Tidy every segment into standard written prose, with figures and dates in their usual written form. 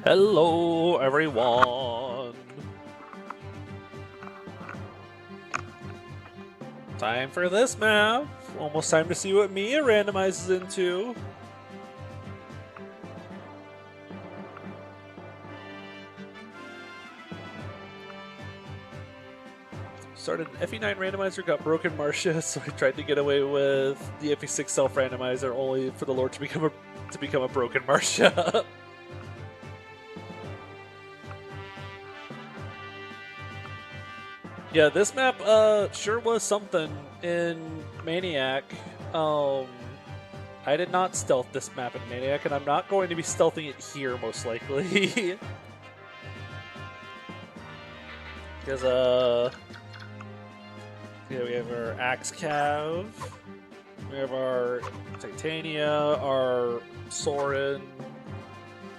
Hello, everyone. Time for this map. Almost time to see what Mia randomizes into. Started an FE9 randomizer, got broken Marcia, so I tried to get away with the FE6 self randomizer, only for the Lord to become a broken Marcia. Yeah, this map sure was something in Maniac. I did not stealth this map in Maniac, and I'm not going to be stealthing it here, most likely. Because, yeah, we have our Axe Cav, we have our Titania, our Soren,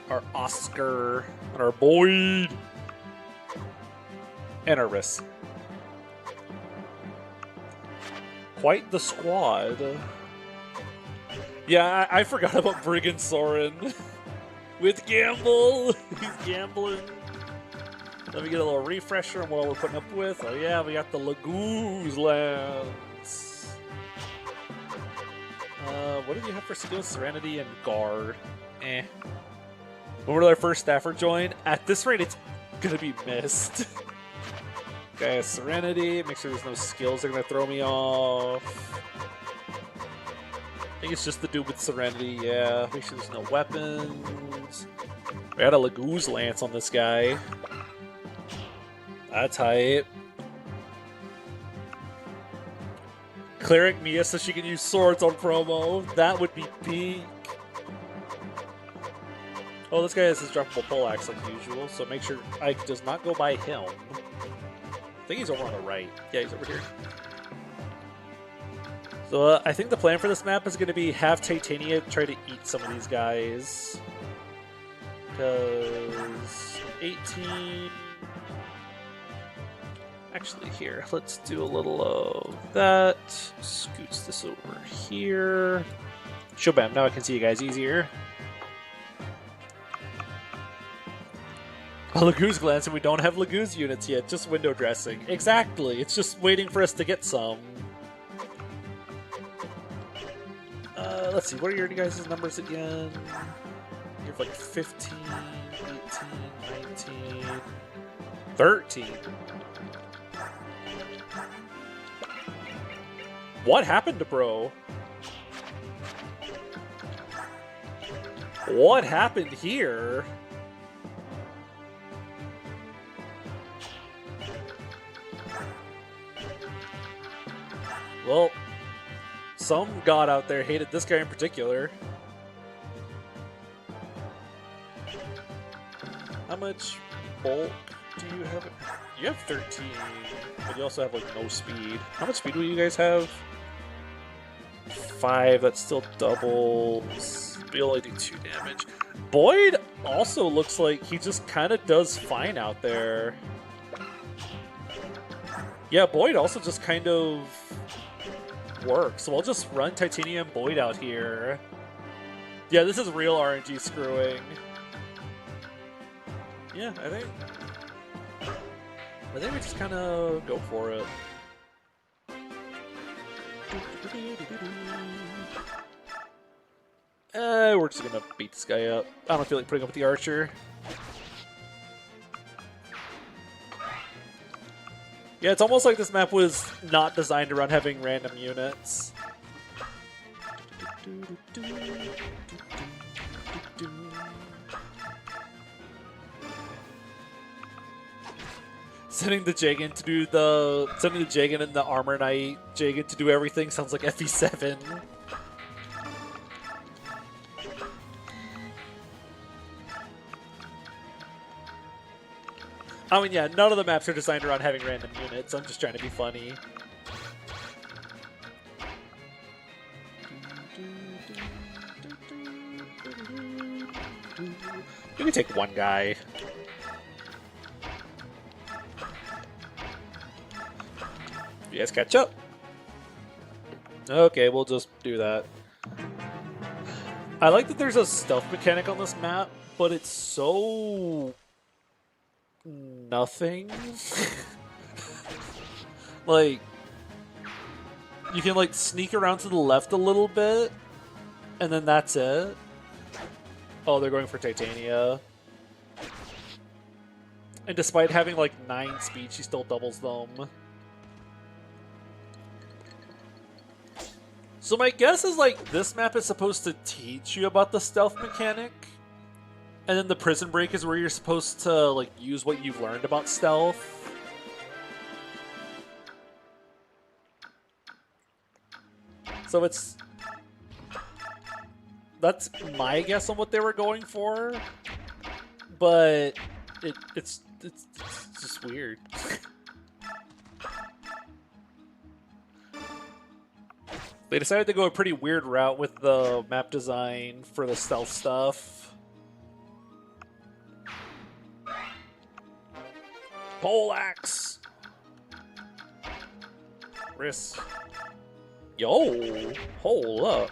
our Oscar, and our Boyd, and our Riss. Quite the squad. Yeah, I forgot about Brigand Soren. With Gamble! He's gambling. Let me get a little refresher on what we're putting up with. Oh yeah, we got the Laguz lands. What did you have for skills? Serenity and Guard. Eh. When will our first staffer join? At this rate, it's gonna be missed. Okay, Serenity. Make sure there's no skills that are gonna throw me off. I think it's just the dude with Serenity, yeah. Make sure there's no weapons. We got a Laguz Lance on this guy. That's hype. Cleric Mia so she can use swords on promo. That would be peak. Oh, this guy has his droppable poleaxe like usual, so make sure Ike does not go by him. I think he's over on the right. Yeah, he's over here. So I think the plan for this map is going to be have Titania try to eat some of these guys. Because 18... Actually, here, let's do a little of that. Scoots this over here. Shabam, now I can see you guys easier. A Laguz glance, and we don't have Laguz units yet, just window dressing. Exactly, it's just waiting for us to get some. Let's see, what are your guys' numbers again? You have like 15, 18, 19, 13. What happened to bro? What happened here? Well, some god out there hated this guy in particular. How much bulk do you have? You have 13, but you also have like no speed. How much speed do you guys have? 5, that still doubles. We only do 2 damage. Boyd also looks like he just kind of does fine out there. Yeah, Boyd also just kind of works. So I'll just run Titania and Boyd out here. Yeah, this is real RNG screwing. Yeah, I think we just kind of go for it. We're just gonna beat this guy up. I don't feel like putting up with the archer. Yeah, it's almost like this map was not designed around having random units. Sending the Jagan and the Armor Knight Jagan to do everything sounds like FE7. I mean, yeah, none of the maps are designed around having random units. I'm just trying to be funny. You can take one guy. You guys catch up. Okay, we'll just do that. I like that there's a stealth mechanic on this map, but it's so nothing. Like, you can like sneak around to the left a little bit, and then that's it. Oh, they're going for Titania. And despite having like 9 speed, she still doubles them. So my guess is like this map is supposed to teach you about the stealth mechanic, and then the prison break is where you're supposed to like use what you've learned about stealth. So that's my guess on what they were going for, but it's just weird. They decided to go a pretty weird route with the map design for the stealth stuff. Poleaxe! Risk. Yo! Hold up.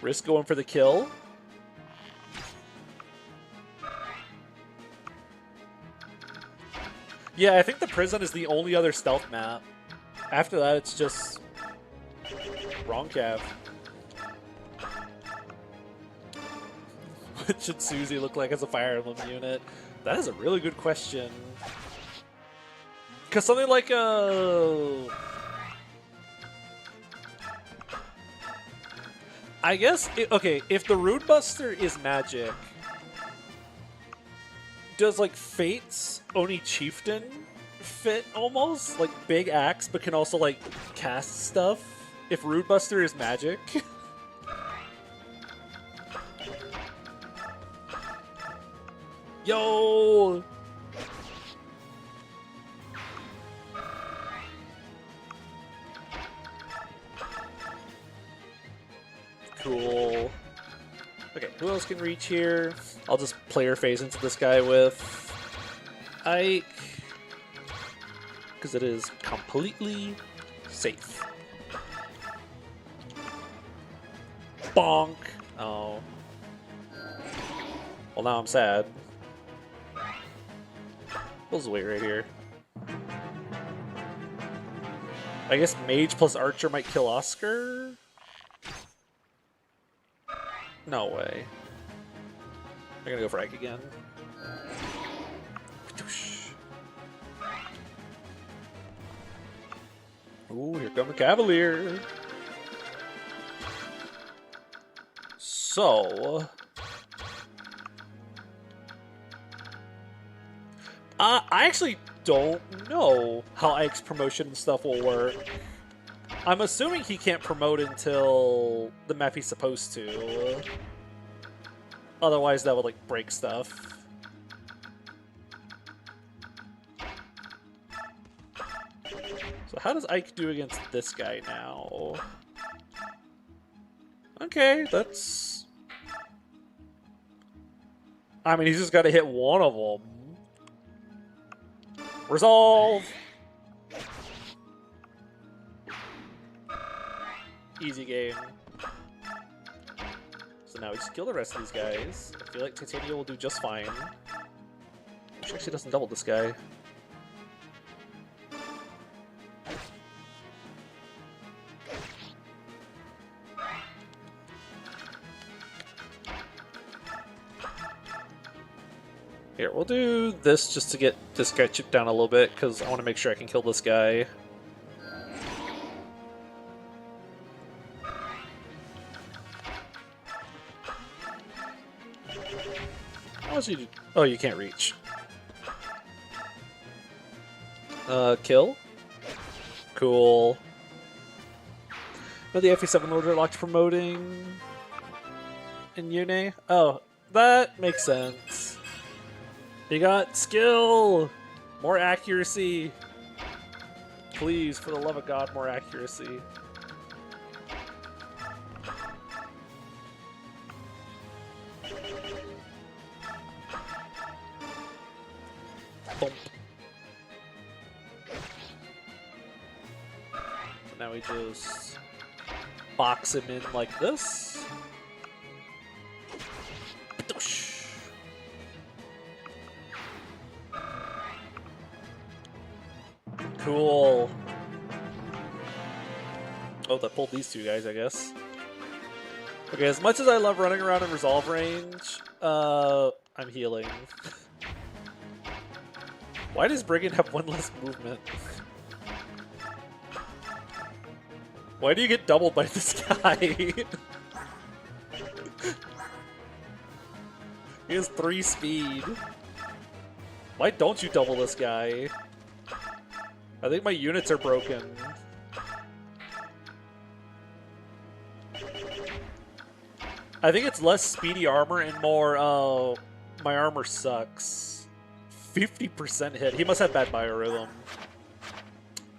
Risk going for the kill. Yeah, I think the prison is the only other stealth map. After that, it's just wrong cav. What should Susie look like as a Fire Emblem unit? That is a really good question. Because something like I guess, okay, if the Rune Buster is magic, does like Fate's Oni Chieftain fit almost? Like big axe, but can also like cast stuff? If Rune Buster is magic? Yo! Cool. Okay, who else can reach here? I'll just player phase into this guy with Ike, because it is completely safe. Bonk! Oh. Well, now I'm sad. We'll just wait right here. I guess Mage plus Archer might kill Oscar? No way. I'm gonna go for Ike again. Ooh, here come the Cavalier. So... I actually don't know how Ike's promotion and stuff will work. I'm assuming he can't promote until the map he's supposed to. Otherwise, that would, like, break stuff. So how does Ike do against this guy now? Okay, that's... I mean, he's just got to hit one of them. Resolve! Easy game. So now we just kill the rest of these guys. I feel like Titania will do just fine. She actually doesn't double this guy. Here, we'll do this just to get this guy chipped down a little bit, because I want to make sure I can kill this guy. Oh, you can't reach. Kill? Cool. Oh, the FE7 loader locked promoting in Yune? Oh, that makes sense. You got skill! More accuracy! Please, for the love of God, more accuracy. Boom. So now we just box him in like this. Cool. Oh, that pulled these two guys, I guess. Okay, as much as I love running around in resolve range, I'm healing. Why does Brigand have one less movement? Why do you get doubled by this guy? He has 3 speed. Why don't you double this guy? I think my units are broken. I think it's less speedy armor and more, my armor sucks. 50% hit. He must have bad biorhythm.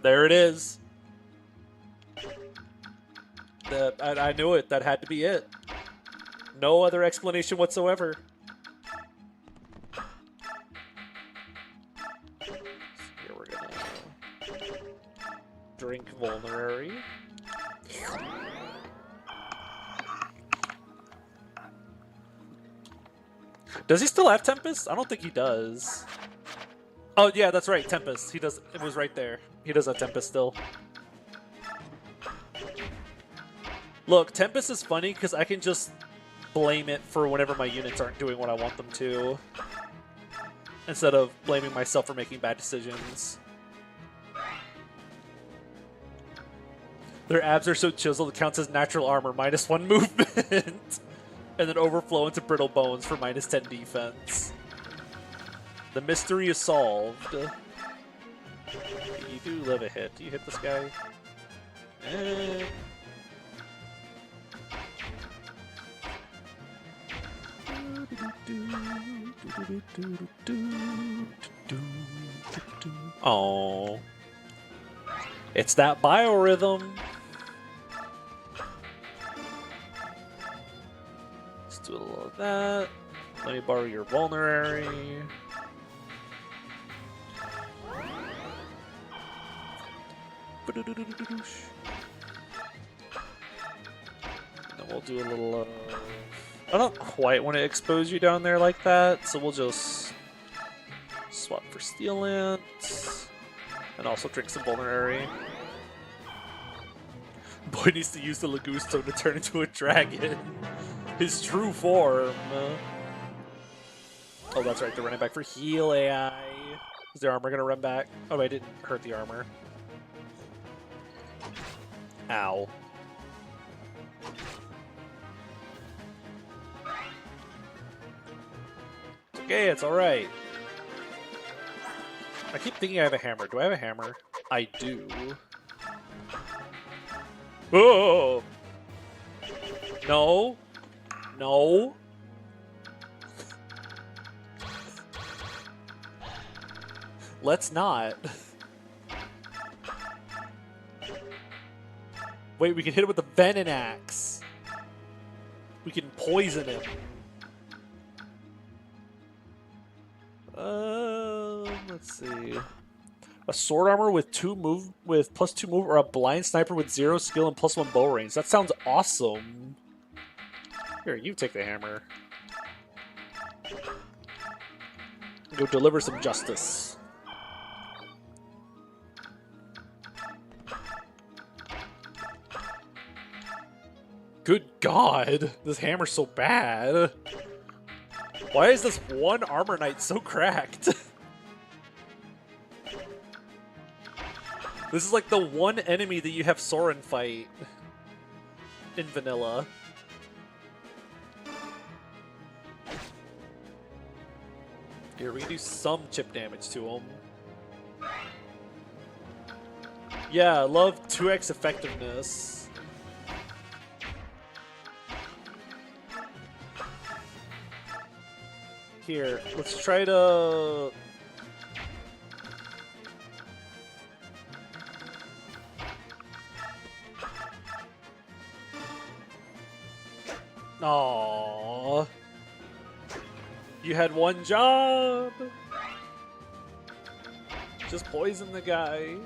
There it is. I knew it. That had to be it. No other explanation whatsoever. So here we're gonna drink vulnerary. Does he still have Tempest? I don't think he does. Oh yeah, that's right, Tempest. He does. It was right there. He does have Tempest still. Look, Tempest is funny because I can just blame it for whenever my units aren't doing what I want them to, instead of blaming myself for making bad decisions. Their abs are so chiseled it counts as natural armor, -1 movement, and then overflow into brittle bones for -10 defense. The mystery is solved. You do live a hit. Do you hit this guy? Oh, it's that biorhythm. Let's do a little of that. Let me borrow your vulnerary. And then we'll do a little. I don't quite want to expose you down there like that, so we'll just swap for Steel Lance, and also drink some vulnerary. Boy needs to use the Laguz stone to turn into a dragon. His true form. Oh, that's right, they're running back for heal AI. Is their armor gonna run back? Oh, I didn't hurt the armor. Ow. It's okay, it's alright. I keep thinking I have a hammer. Do I have a hammer? I do. Oh! No. No. Let's not. Wait, we can hit him with the Venom Axe. We can poison him. Let's see. A sword armor with +2 move, or a blind sniper with 0 skill and +1 bow range. That sounds awesome. Here, you take the hammer. Go deliver some justice. Good God, this hammer's so bad. Why is this one armor knight so cracked? This is like the one enemy that you have Soren fight in vanilla. Here, we can do some chip damage to him. Yeah, I love 2x effectiveness. Here, let's try to... Aww. You had one job! Just poison the guy.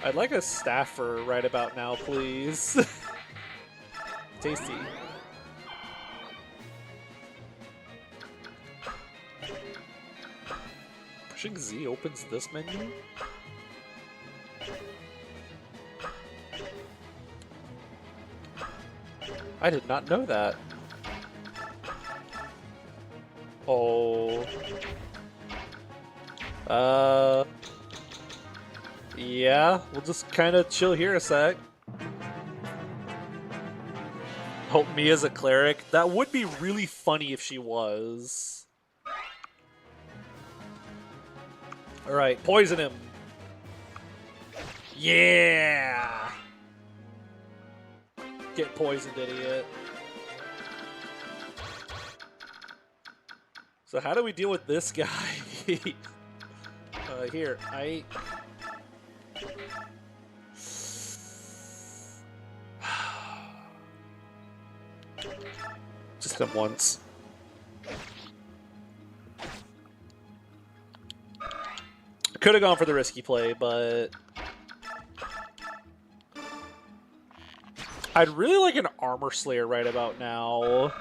I'd like a staffer right about now, please. Tasty. Pushing Z opens this menu? I did not know that. Oh. Yeah, we'll just kind of chill here a sec. Hope Mia's a cleric. That would be really funny if she was. Alright, poison him. Yeah! Get poisoned, idiot. So how do we deal with this guy? Here, just him once. Could have gone for the risky play, but I'd really like an armor slayer right about now.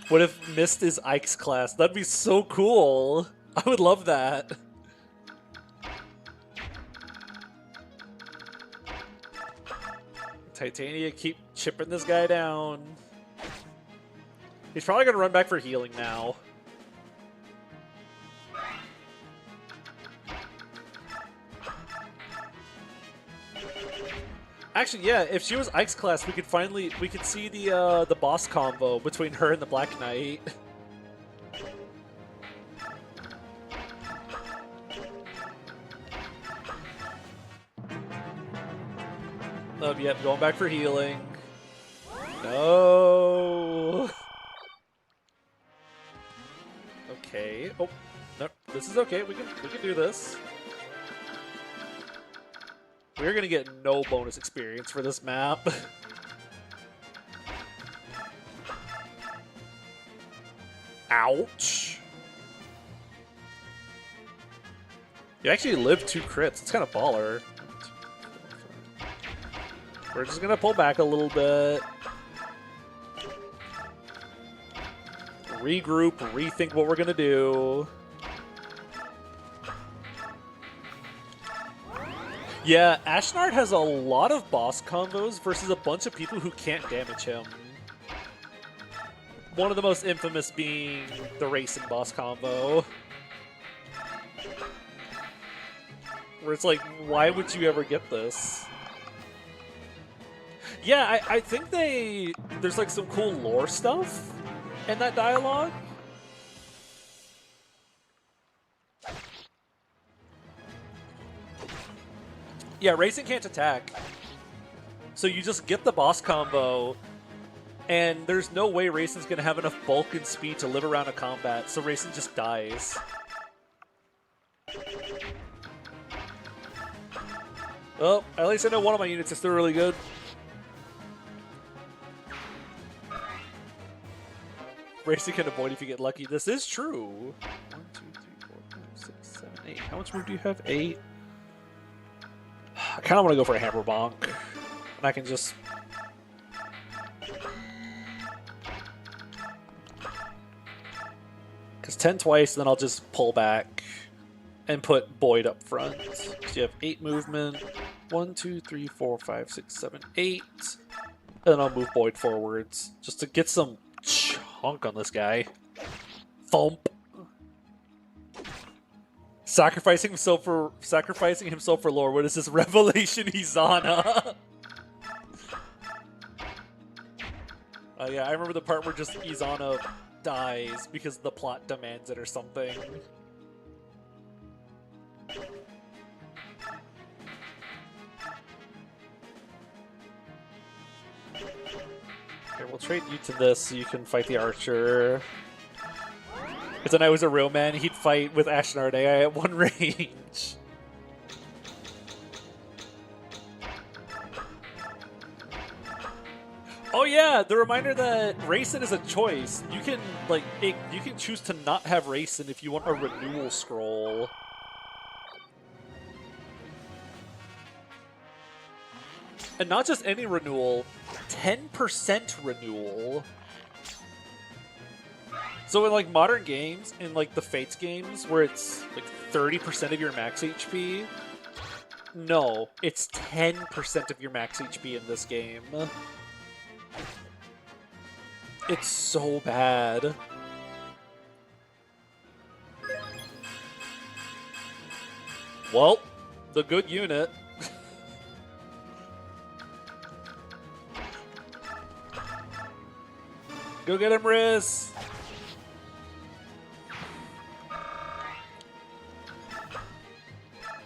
What if Mist is Ike's class? That'd be so cool. I would love that. Titania, keep chipping this guy down. He's probably going to run back for healing now. Actually, yeah, if she was Ike's class, we could see the boss combo between her and the Black Knight. Yep, going back for healing. No. Okay. Oh, no, this is okay. We can do this. We're gonna get no bonus experience for this map. Ouch. You actually lived 2 crits. It's kind of baller. We're just gonna pull back a little bit. Regroup, rethink what we're gonna do. Yeah, Ashnard has a lot of boss combos versus a bunch of people who can't damage him. One of the most infamous being the racing boss combo. Where it's like, why would you ever get this? Yeah, I think there's like some cool lore stuff in that dialogue. Yeah, racing can't attack. So you just get the boss combo, and there's no way racing's gonna have enough bulk and speed to live around a combat, so racing just dies. Well, at least I know one of my units is still really good. Racing can avoid if you get lucky. This is true. 1, 2, 3, 4, 5, 6, 7, 8. How much move do you have? 8. I kind of want to go for a hammer bonk. And I can just... Because 10 twice, then I'll just pull back and put Boyd up front. So you have 8 movement. 1, 2, 3, 4, 5, 6, 7, 8. And then I'll move Boyd forwards just to get some chunk on this guy. Thump. Sacrificing himself for lore. What is this? Revelation Izana. Yeah, I remember the part where just Izana dies because the plot demands it or something. Okay, we'll trade you to this so you can fight the archer. If then I was a real man, he'd fight with Ashnard AI at 1 range. Oh yeah, the reminder that racing is a choice. You can you can choose to not have racing if you want a renewal scroll. And not just any renewal, 10% renewal. So in like modern games, in like the Fates games, where it's like 30% of your max HP, no, it's 10% of your max HP in this game. It's so bad. Well, the good unit. Go get him, Riz!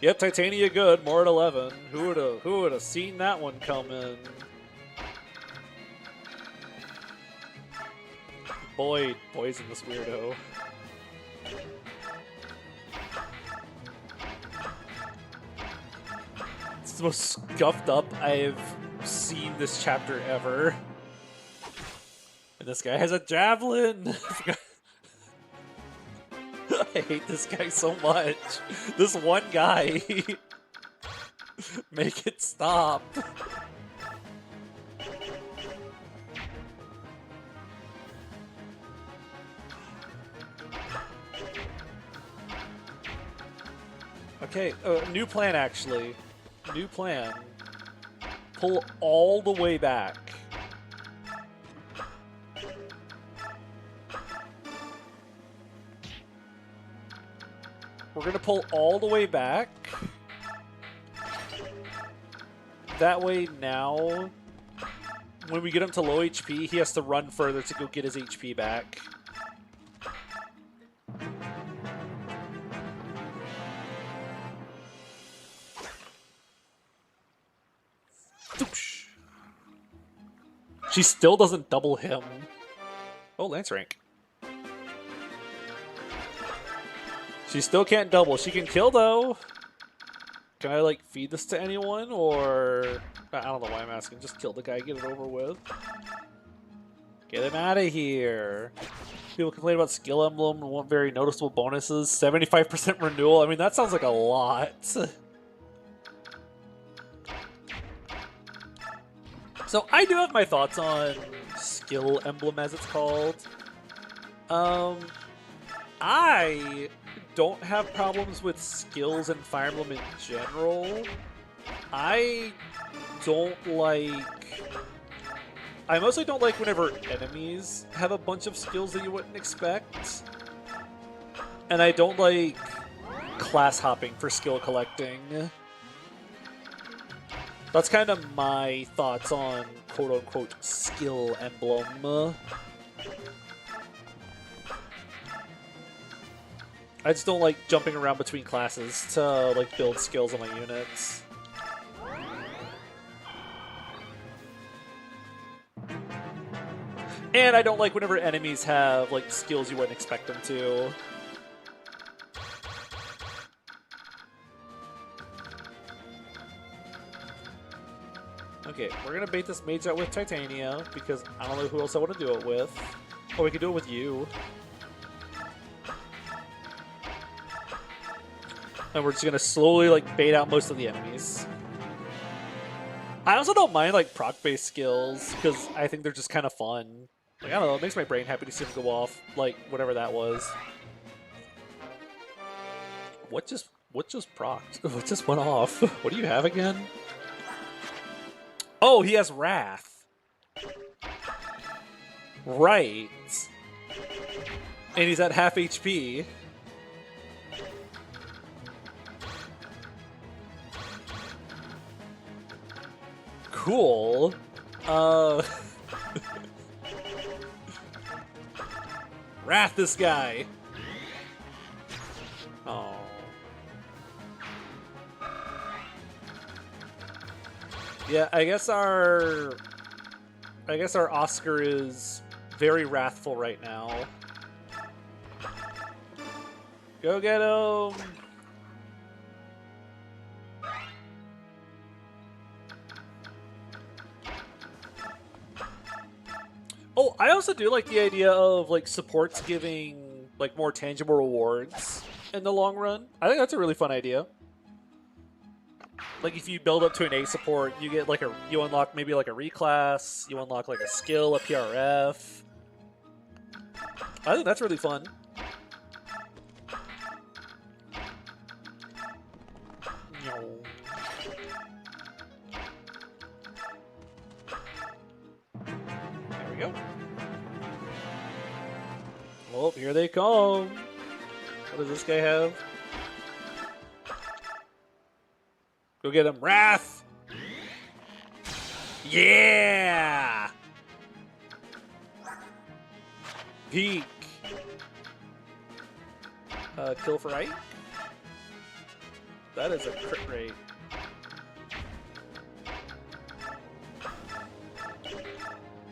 Yep, Titania good, more at 11. Who would have seen that one coming? Boyd's in this weirdo. It's the most scuffed up I've seen this chapter ever. And this guy has a javelin! I hate this guy so much. This one guy. Make it stop. Okay, new plan actually. New plan. Pull all the way back. We're gonna pull all the way back. That way now, when we get him to low HP, he has to run further to go get his HP back. She still doesn't double him. Oh, Lance rank. She still can't double. She can kill, though. Can I, like, feed this to anyone, or... I don't know why I'm asking. Just kill the guy, get it over with. Get him out of here. People complain about skill emblem and want very noticeable bonuses. 75% renewal. I mean, that sounds like a lot. So, I do have my thoughts on skill emblem, as it's called. I don't have problems with skills in Fire Emblem in general. I mostly don't like whenever enemies have a bunch of skills that you wouldn't expect. And I don't like class hopping for skill collecting. That's kind of my thoughts on quote-unquote skill emblem. I just don't like jumping around between classes to like build skills on my units. And I don't like whenever enemies have like skills you wouldn't expect them to. Okay, we're gonna bait this mage out with Titania because I don't know who else I want to do it with. Or we could do it with you. And we're just gonna slowly like bait out most of the enemies. I also don't mind like proc-based skills because I think they're just kind of fun. Like, I don't know, it makes my brain happy to see them go off, like whatever that was. What just procced? What just went off? What do you have again? Oh, he has Wrath. Right. And he's at half HP. Cool. Wrath this guy. Oh. Yeah, I guess our Oscar is very wrathful right now. Go get him. I also do like the idea of like supports giving like more tangible rewards in the long run. I think that's a really fun idea. Like if you build up to an A support, you get like you unlock maybe like a reclass, you unlock like a skill, a PRF. I think that's really fun. There we go. Well, here they come. What does this guy have? Go get him, Wrath! Yeah! Peek. Kill for Ike? That is a crit rate.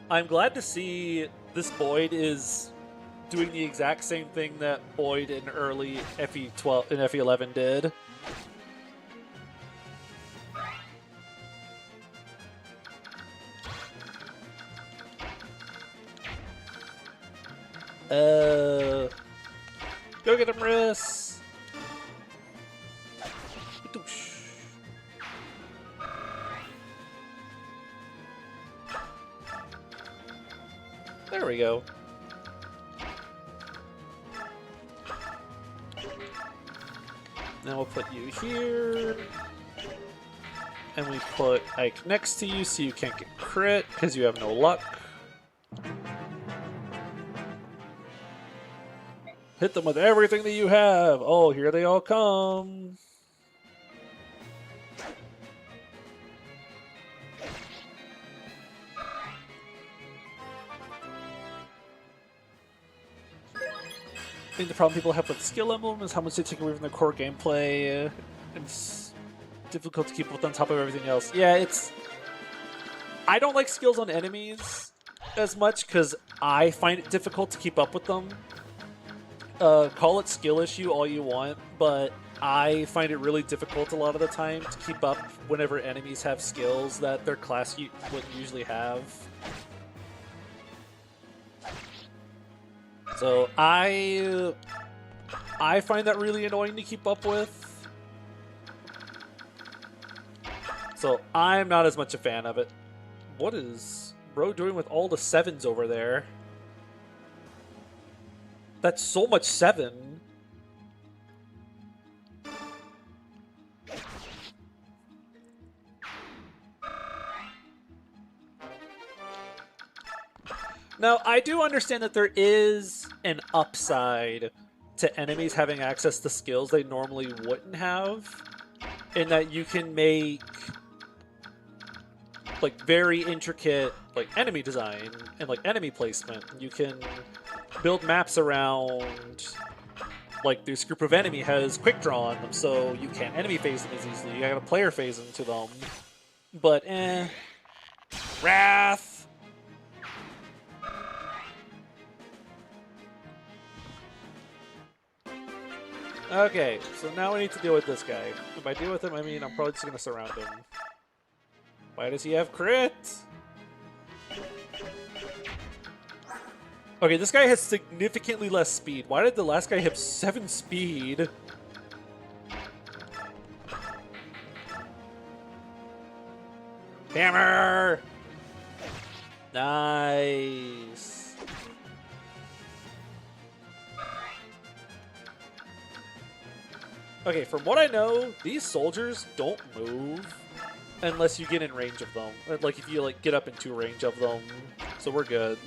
I'm glad to see this Boyd is doing the exact same thing that Boyd in early FE12 and FE11 did. Go get him, Riss. There we go. Now we'll put you here. And we put Ike next to you so you can't get crit because you have no luck. Hit them with everything that you have. Oh, here they all come. I think the problem people have with skill emblem is how much they take away from their core gameplay. It's difficult to keep on top of everything else. Yeah, I don't like skills on enemies as much because I find it difficult to keep up with them. Call it skill issue all you want, but I find it really difficult a lot of the time to keep up whenever enemies have skills that their class wouldn't usually have. So I find that really annoying to keep up with. So I'm not as much a fan of it. What is bro doing with all the 7s over there? That's so much 7. Now, I do understand that there is an upside to enemies having access to skills they normally wouldn't have, in that you can make like very intricate like enemy design and like enemy placement. You can build maps around like this group of enemy has quick draw on them, so you can't enemy phase them as easily. You gotta player phase into them. But Wrath. Okay, so now we need to deal with this guy. And by deal with him, I mean I'm probably just gonna surround him. Why does he have crit? Okay, this guy has significantly less speed. Why did the last guy have 7 speed? Hammer! Nice. Okay, from what I know, these soldiers don't move unless you get in range of them. Like if you like get up into range of them. So we're good.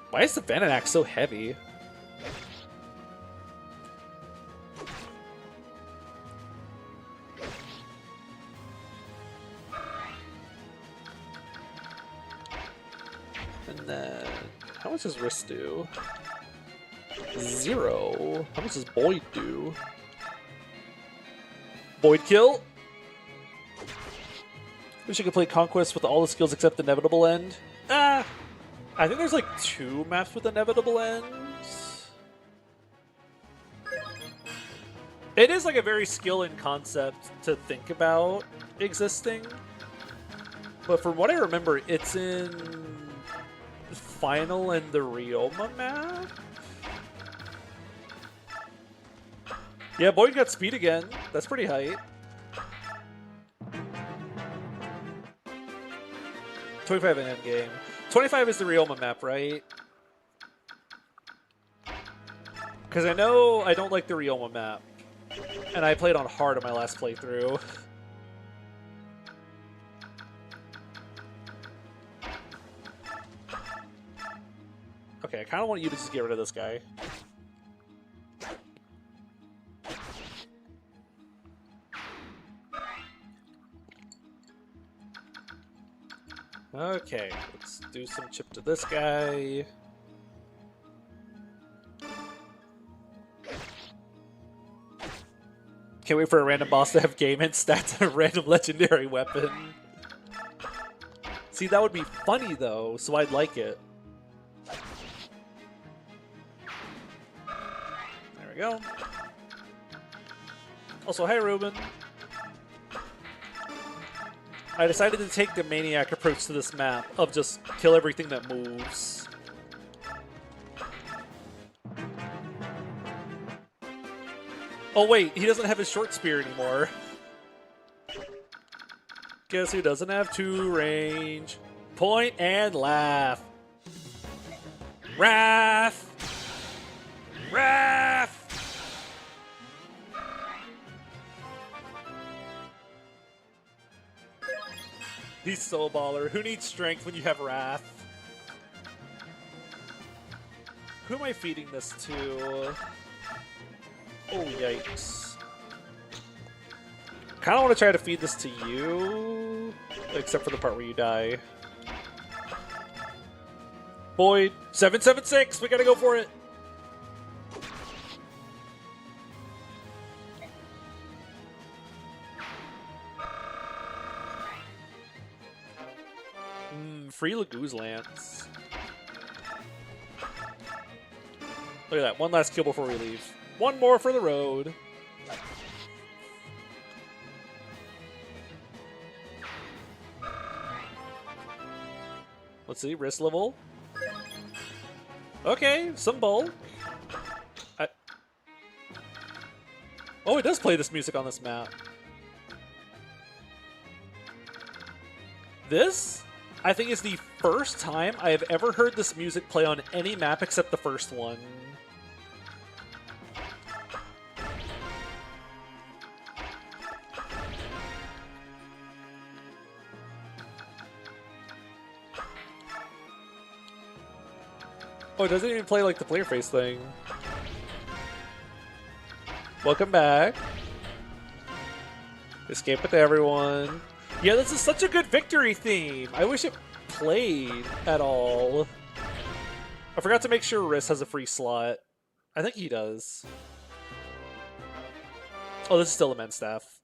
Why is the Venom so heavy? And then, how much does Wrist do? 0. How much does Boyd do? Boyd kill? Wish I could play Conquest with all the skills except Inevitable End. I think there's like 2 maps with Inevitable Ends. It is like a very skill-in concept to think about existing. But from what I remember, it's in Final and the Ryoma map? Yeah, Boyd got speed again. That's pretty hype. 25 in endgame. 25 is the Ryoma map, right? Because I know I don't like the Ryoma map. And I played on hard on my last playthrough. Okay, I kind of want you to just get rid of this guy. Okay, let's do some chip to this guy. Can't wait for a random boss to have game and stats and a random legendary weapon. See, that would be funny though, so I'd like it. There we go. Also, hi Ruben. I decided to take the maniac approach to this map of just kill everything that moves. Oh wait, he doesn't have his short spear anymore. Guess who doesn't have 2 range? Point and laugh. Wrath! Wrath! He's so baller. Who needs strength when you have wrath? Who am I feeding this to? Oh, yikes. Kind of want to try to feed this to you, except for the part where you die. Boyd, 776! We gotta go for it! Free Laguz Lance. Look at that. One last kill before we leave. One more for the road. Let's see. Wrist level. Okay. Some bulk. Oh, it does play this music on this map. This? I think is the first time I have ever heard this music play on any map except the first one. Oh, it doesn't even play like the player face thing. Welcome back. Escape with everyone. Yeah, this is such a good victory theme. I wish it played at all. I forgot to make sure Riss has a free slot. I think he does. Oh, this is still a men's staff.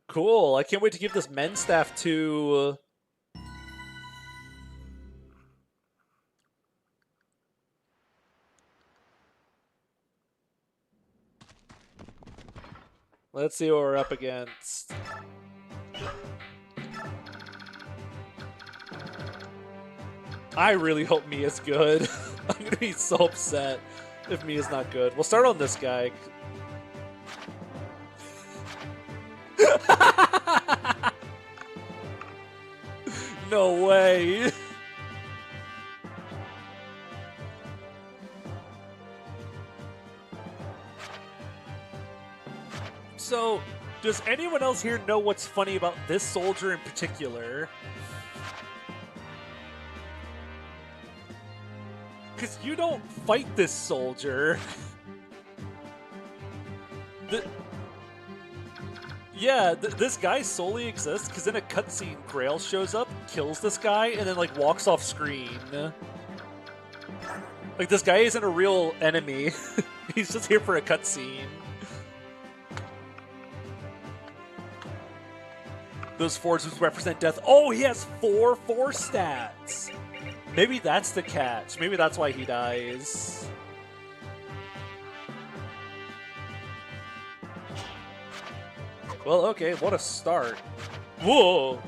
Cool. I can't wait to give this men's staff to... Let's see what we're up against. I really hope Mia's good. I'm going to be so upset if Mia's not good. We'll start on this guy. No way. So, does anyone else here know what's funny about this soldier in particular? Because you don't fight this soldier. This guy solely exists because in a cutscene, Grail shows up, kills this guy, and then like walks off screen. Like this guy isn't a real enemy. He's just here for a cutscene. Those forces represent death. Oh, he has 4 force stats. Maybe that's the catch. Maybe that's why he dies. Well, okay, what a start. Whoa!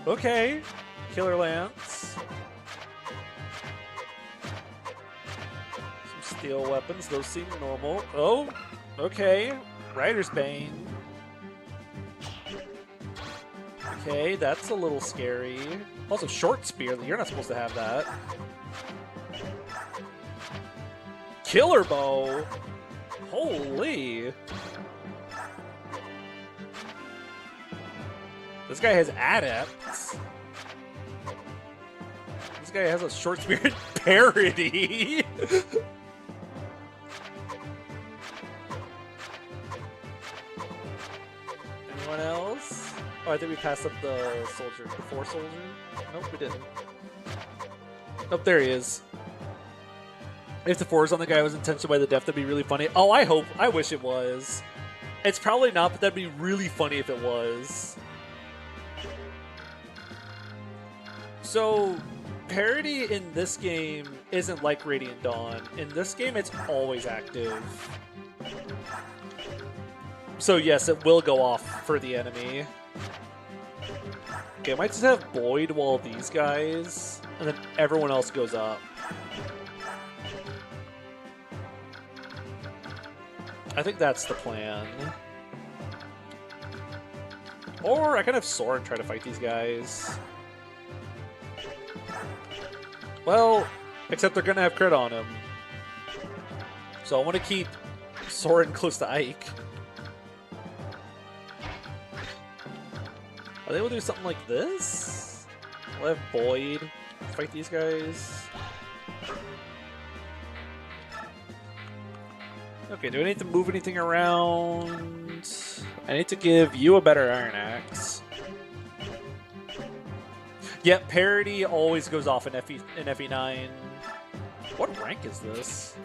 Okay. Killer Lance. Some steel weapons, those seem normal. Oh, okay. Rider's Bane. Okay, that's a little scary. Also, short spear, you're not supposed to have that. Killer bow! Holy! This guy has adepts. This guy has a short spear parody. Anyone else? Oh, I think we passed up the soldier. The 4 soldier? Nope, we didn't. Nope, there he is. If the 4 is on the guy who was intentioned by the death, that'd be really funny. Oh, I wish it was. It's probably not, but that'd be really funny if it was. So, parity in this game isn't like Radiant Dawn. In this game, it's always active. So yes, it will go off for the enemy. Okay, I might just have Boyd while these guys, and then everyone else goes up. I think that's the plan. Or I can have Soren try to fight these guys. Well, except they're gonna have crit on him. So I want to keep Soren close to Ike. Are they able to do something like this? We'll have Boyd fight these guys. Okay, do I need to move anything around? I need to give you a better Iron Axe. Yep, parity always goes off in FE9. What rank is this?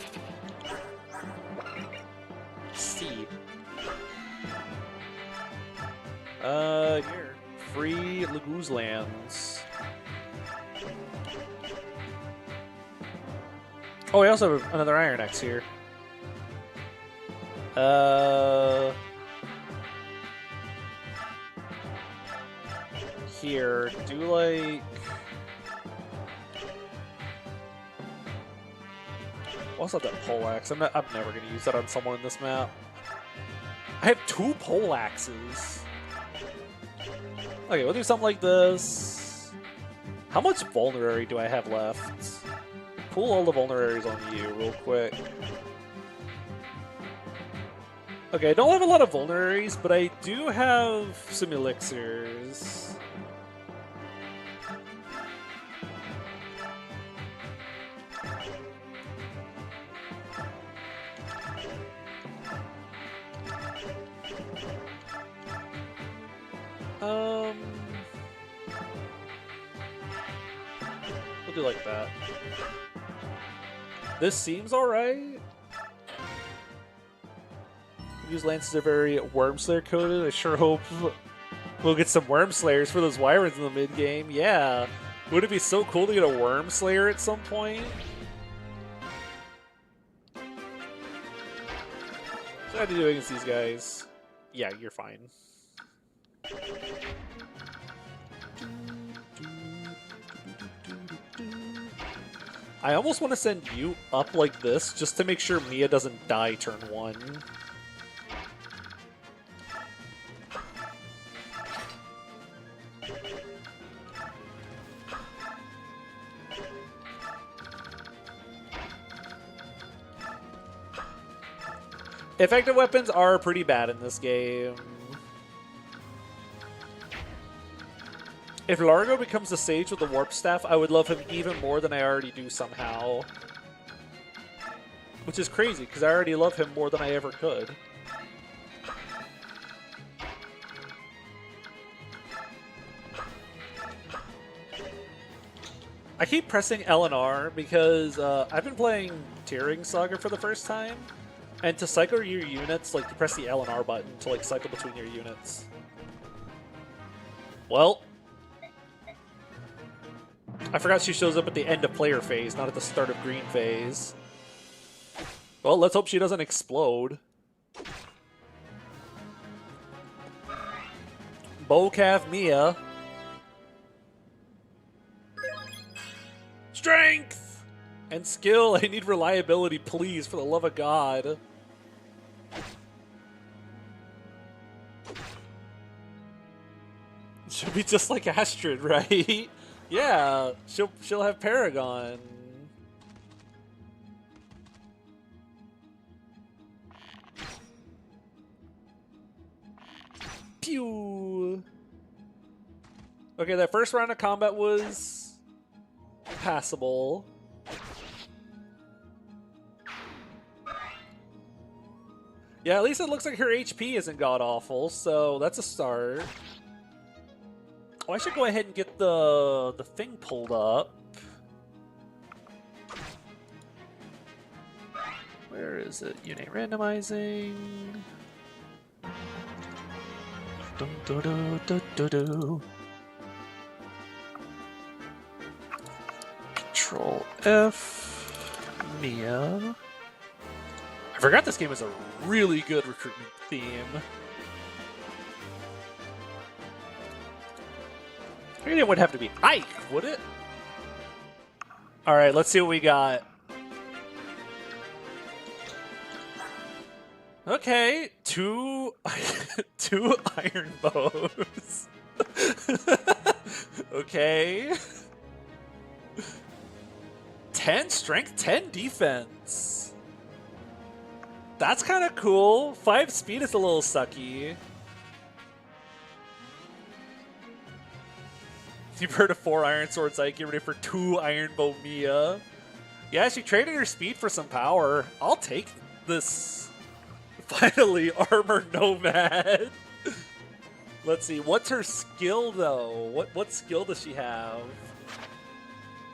C. Here. Free Laguz lands. Oh, we also have another Iron Axe here. Here, do like... What's up that poleaxe? I'm never gonna use that on someone in this map. I have 2 poleaxes. Okay, we'll do something like this. How much vulnerary do I have left? Pull all the vulneraries on you real quick. Okay, I don't have a lot of vulneraries, but I do have some elixirs. We'll do like that. This seems alright. These lances are very Wormslayer coded. I sure hope we'll get some Wormslayers for those Wyverns in the mid game. Yeah. Would it be so cool to get a Wormslayer at some point? What do I have to do against these guys? Yeah, you're fine. I almost want to send you up like this just to make sure Mia doesn't die turn 1. Effective weapons are pretty bad in this game. If Largo becomes the Sage with the Warp Staff, I would love him even more than I already do somehow. Which is crazy, because I already love him more than I ever could. I keep pressing L and R because I've been playing Tearing Saga for the first time. And to cycle your units, like, you press the L and R button to, like, cycle between your units. Well, I forgot she shows up at the end of player phase, not at the start of green phase. Well, let's hope she doesn't explode. Bocav Mia. Strength! And skill. I need reliability, please, for the love of God. She'll be just like Astrid, right? Yeah, she'll have Paragon. Pew. Okay, that first round of combat was passable. Yeah, at least it looks like her HP isn't god-awful, so that's a start. Oh, I should go ahead and get the thing pulled up. Where is it? Unit randomizing. Dun, dun, dun, dun, dun, dun. Control F. Mia. I forgot this game has a really good recruitment theme. I mean, it would have to be Ike, would it? Alright, let's see what we got. Okay, two iron bows. Okay. 10 strength, 10 defense. That's kind of cool. 5 speed is a little sucky. You've heard of 4 Iron Swords Ike, get ready for 2 Iron Bow Mia. Yeah, she traded her speed for some power. I'll take this. Finally, Armor Nomad. Let's see, what's her skill though? What skill does she have?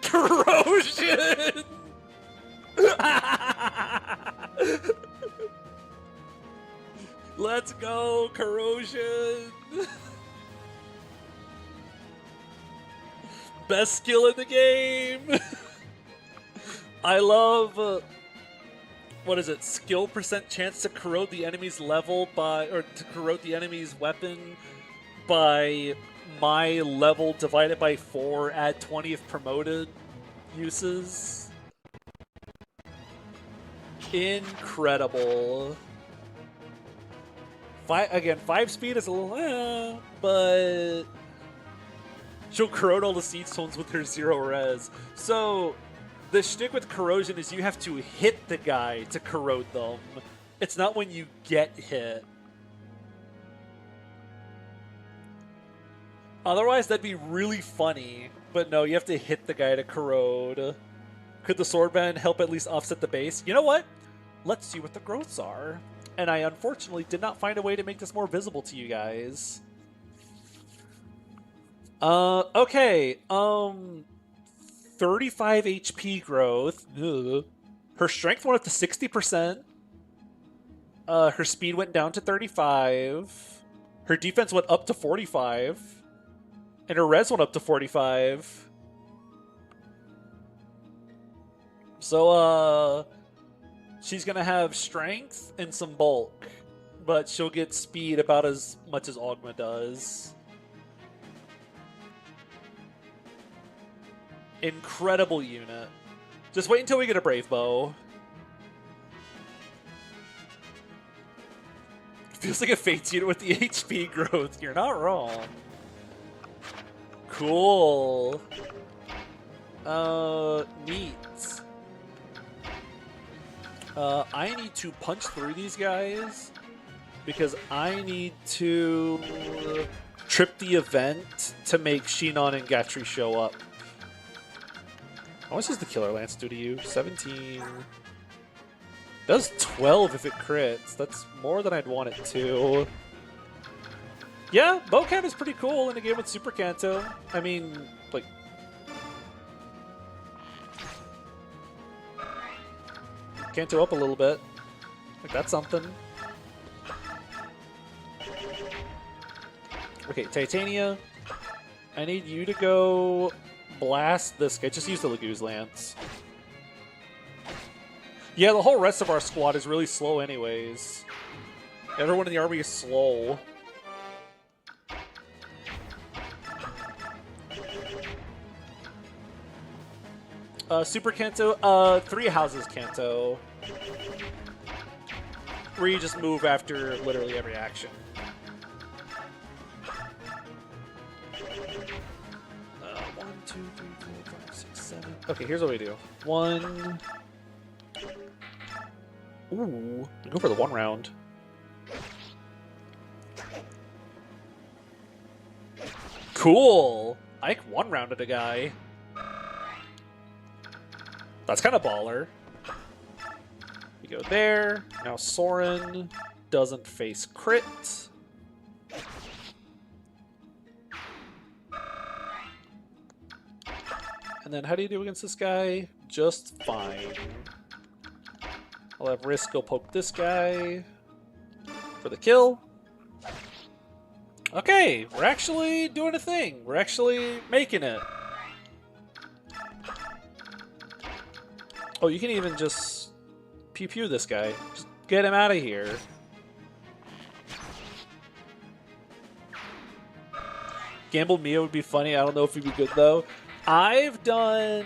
Corrosion! Let's go, Corrosion! Best skill in the game! I love... what is it? Skill percent chance to corrode the enemy's level by... or to corrode the enemy's weapon by my level divided by 4, add 20 if promoted uses. Incredible. Again, 5 speed is a little... but... she'll corrode all the seed stones with her 0 res. So, the shtick with corrosion is you have to hit the guy to corrode them. It's not when you get hit. Otherwise, that'd be really funny. But no, you have to hit the guy to corrode. Could the swordband help at least offset the base? You know what? Let's see what the growths are. And I unfortunately did not find a way to make this more visible to you guys. Okay, 35 HP growth. Ugh. Her strength went up to 60%. Her speed went down to 35. Her defense went up to 45. And her res went up to 45. So, she's gonna have strength and some bulk. But she'll get speed about as much as Ogma does. Incredible unit. Just wait until we get a Brave Bow. Feels like a Fates unit with the HP growth. You're not wrong. Cool. Neat. I need to punch through these guys because I need to trip the event to make Shinon and Gatri show up. How much does the Killer Lance do to you? 17. Does 12 if it crits. That's more than I'd want it to. Yeah, Bocav is pretty cool in a game with Super Kanto. I mean, like... Kanto up a little bit. Like, that's something. Okay, Titania. I need you to go blast this guy. Just use the Laguz Lance. Yeah, the whole rest of our squad is really slow anyways. Everyone in the army is slow. Super Kanto, 3 houses Kanto. Where you just move after literally every action. 1, 2, 3, 4, 5, 6, 7. Okay, here's what we do. 1. Ooh, go for the 1 round. Cool! Ike 1 rounded a guy. That's kind of baller. We go there. Now Soren doesn't face crit. And then how do you do against this guy? Just fine. I'll have Risk go poke this guy for the kill. Okay, we're actually doing a thing. We're actually making it. Oh, you can even just pew-pew this guy. Just get him out of here. Gamble Mia would be funny. I don't know if he'd be good, though. I've done...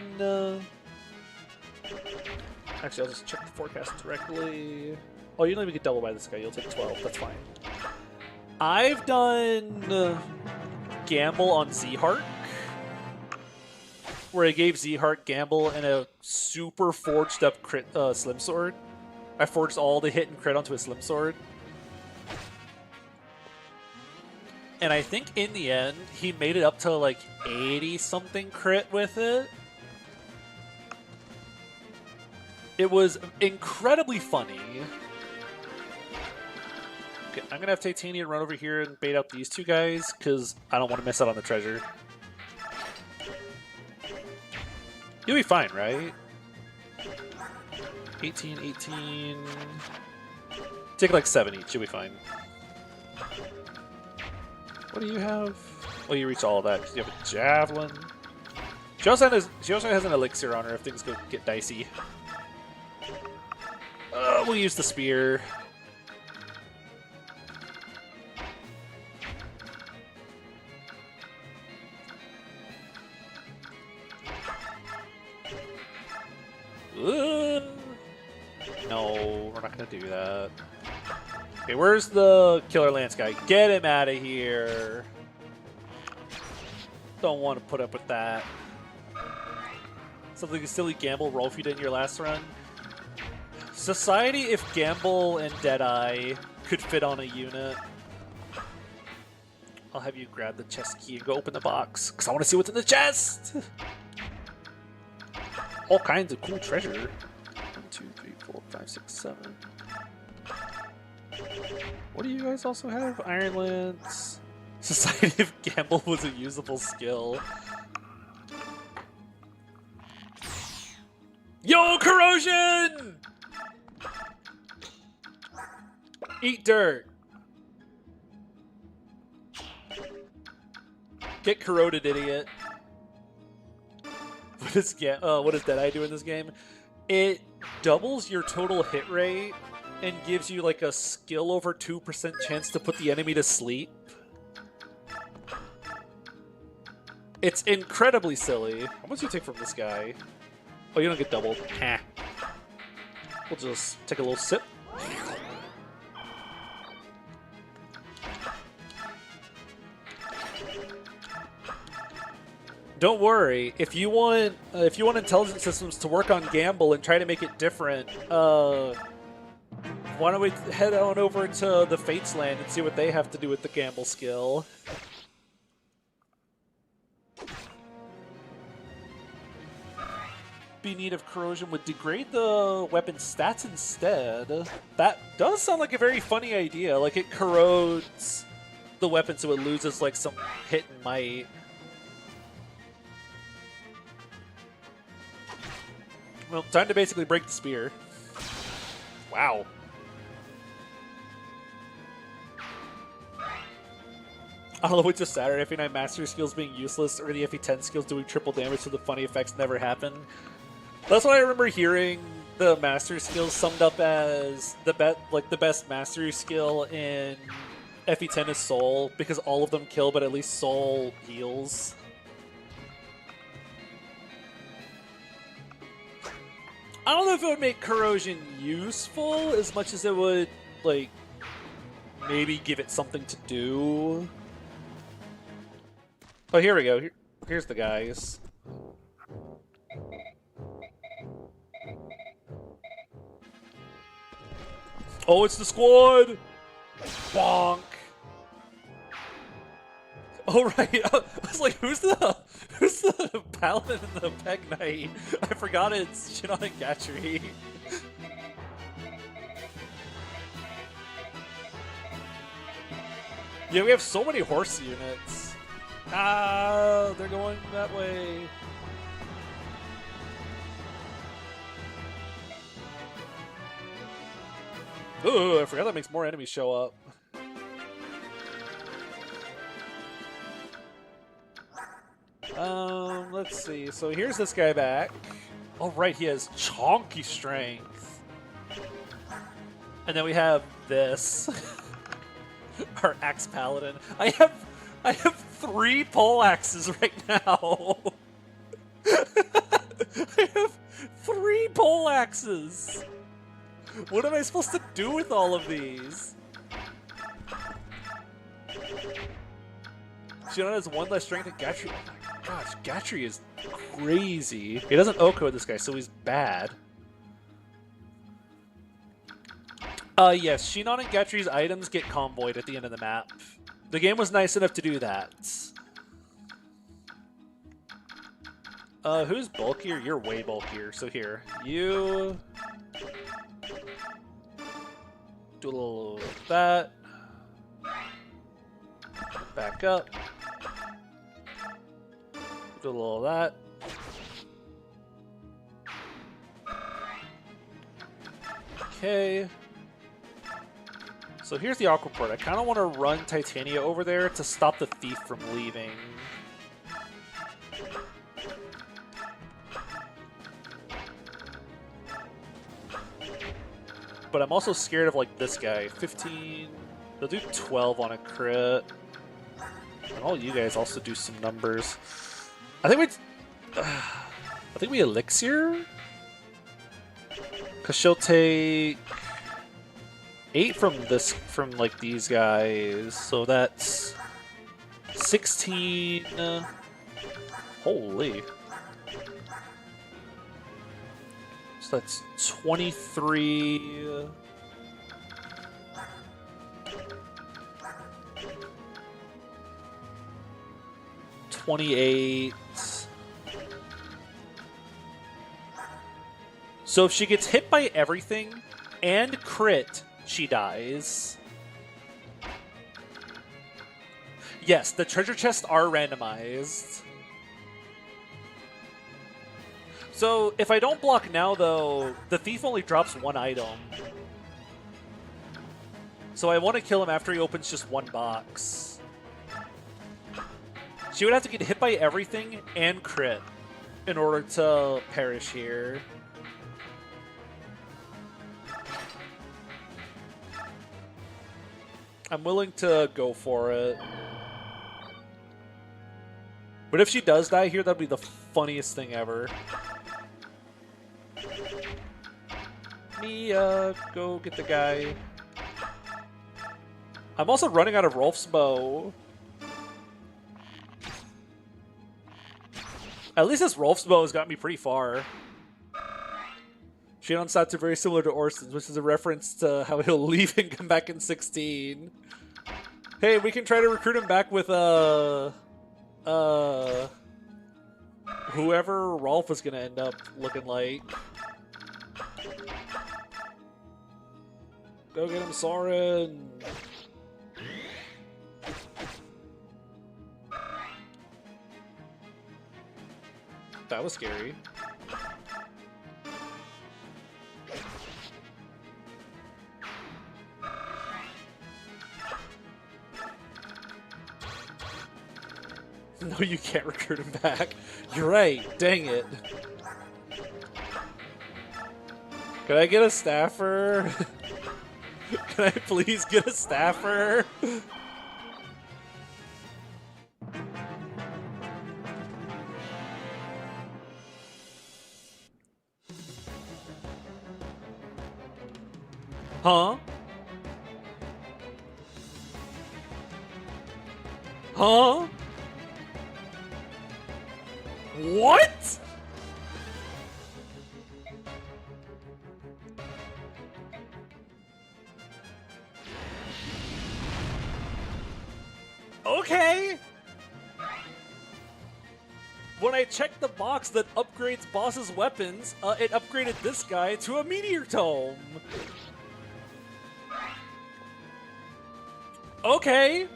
Actually, I'll just check the forecast directly. Oh, you don't even get double by this guy. You'll take 12. That's fine. I've done Gamble on Z-Heart, where I gave Z-Heart Gamble and a super forged up crit Slim Sword. I forged all the hit and crit onto a Slim Sword. And I think in the end, he made it up to like 80-something crit with it. It was incredibly funny. Okay, I'm gonna have Titania run over here and bait out these 2 guys, because I don't want to miss out on the treasure. You'll be fine, right? 18, 18... Take like 7 each, you'll be fine. What do you have? Well, you reach all of that, because you have a Javelin. She also has an Elixir on her if things get dicey. We'll use the Spear. No, we're not gonna do that. Okay, where's the Killer Lance guy? Get him out of here. Don't want to put up with that. Something a silly Gamble roll if you did in your last run. Society, if Gamble and Deadeye could fit on a unit. I'll have you grab the chest key and go open the box, because I want to see what's in the chest! All kinds of cool treasure. 1, 2, 3, 4, 5, 6, 7. What do you guys also have? Iron Lance. Society of Gamble was a usable skill. Yo, Corrosion! Eat dirt. Get corroded, idiot. What does Deadeye do in this game? It doubles your total hit rate and gives you like a skill over 2% chance to put the enemy to sleep. It's incredibly silly. How much do you take from this guy? Oh, you don't get doubled. Ha. We'll just take a little sip. Don't worry. If you want intelligent systems to work on Gamble and try to make it different, why don't we head on over to the Fates Land and see what they have to do with the Gamble skill? Be Need of Corrosion would degrade the weapon's stats instead. That does sound like a very funny idea. Like, it corrodes the weapon so it loses like some hit and might. Well, time to basically break the spear. Wow. I don't know which is sadder, FE9 Mastery skills being useless or the FE10 skills doing triple damage so the funny effects never happen. That's what I remember hearing the Mastery skills summed up as the best Mastery skill in FE10 is Soul, because all of them kill, but at least Soul heals. I don't know if it would make corrosion useful as much as it would, like, maybe give it something to do. Oh, here we go. Here's the guys. Oh, it's the squad! Bonk! Oh, right. I was like, who's the paladin in the Peg Knight? I forgot it's Shinon and Gatchery. Yeah, we have so many horse units. Ah, they're going that way. Ooh, I forgot that makes more enemies show up. Let's see. So here's this guy back. Oh, right, he has chonky strength. And then we have this. Our axe paladin. I have 3 pole axes right now. I have 3 pole axes. What am I supposed to do with all of these? Shinon has 1 less strength than Gatchery. Oh my gosh, Gatchery is crazy. He doesn't Oko this guy, so he's bad. Yes, Shinon and Gatchery's items get comboed at the end of the map. The game was nice enough to do that. Who's bulkier? You're way bulkier. So here, you do a little of that. Back up. Do a little of that. Okay. So here's the Aquaport. I kind of want to run Titania over there to stop the thief from leaving. But I'm also scared of, like, this guy. 15... They'll do 12 on a crit. And all you guys also do some numbers. I think we elixir? Because she'll take 8 from like these guys. So that's 16. Holy. So that's 23. 28. So if she gets hit by everything and crit, she dies. Yes, the treasure chests are randomized. So if I don't block now, though, the thief only drops 1 item. So I want to kill him after he opens just 1 box. She would have to get hit by everything and crit in order to perish here. I'm willing to go for it. But if she does die here, that'd be the funniest thing ever. Mia, go get the guy. I'm also running out of Rolf's bow. At least this Rolf's bow has got me pretty far. Shinon's stats are very similar to Orsten's, which is a reference to how he'll leave and come back in 16. Hey, we can try to recruit him back with whoever Rolf is gonna end up looking like. Go get him, Soren. That was scary. No, you can't recruit him back. You're right. Dang it. Can I get a staffer? Can I please get a staffer? Huh? Huh? What? Okay. When I checked the box that upgrades boss's weapons, it upgraded this guy to a meteor tome. Okay.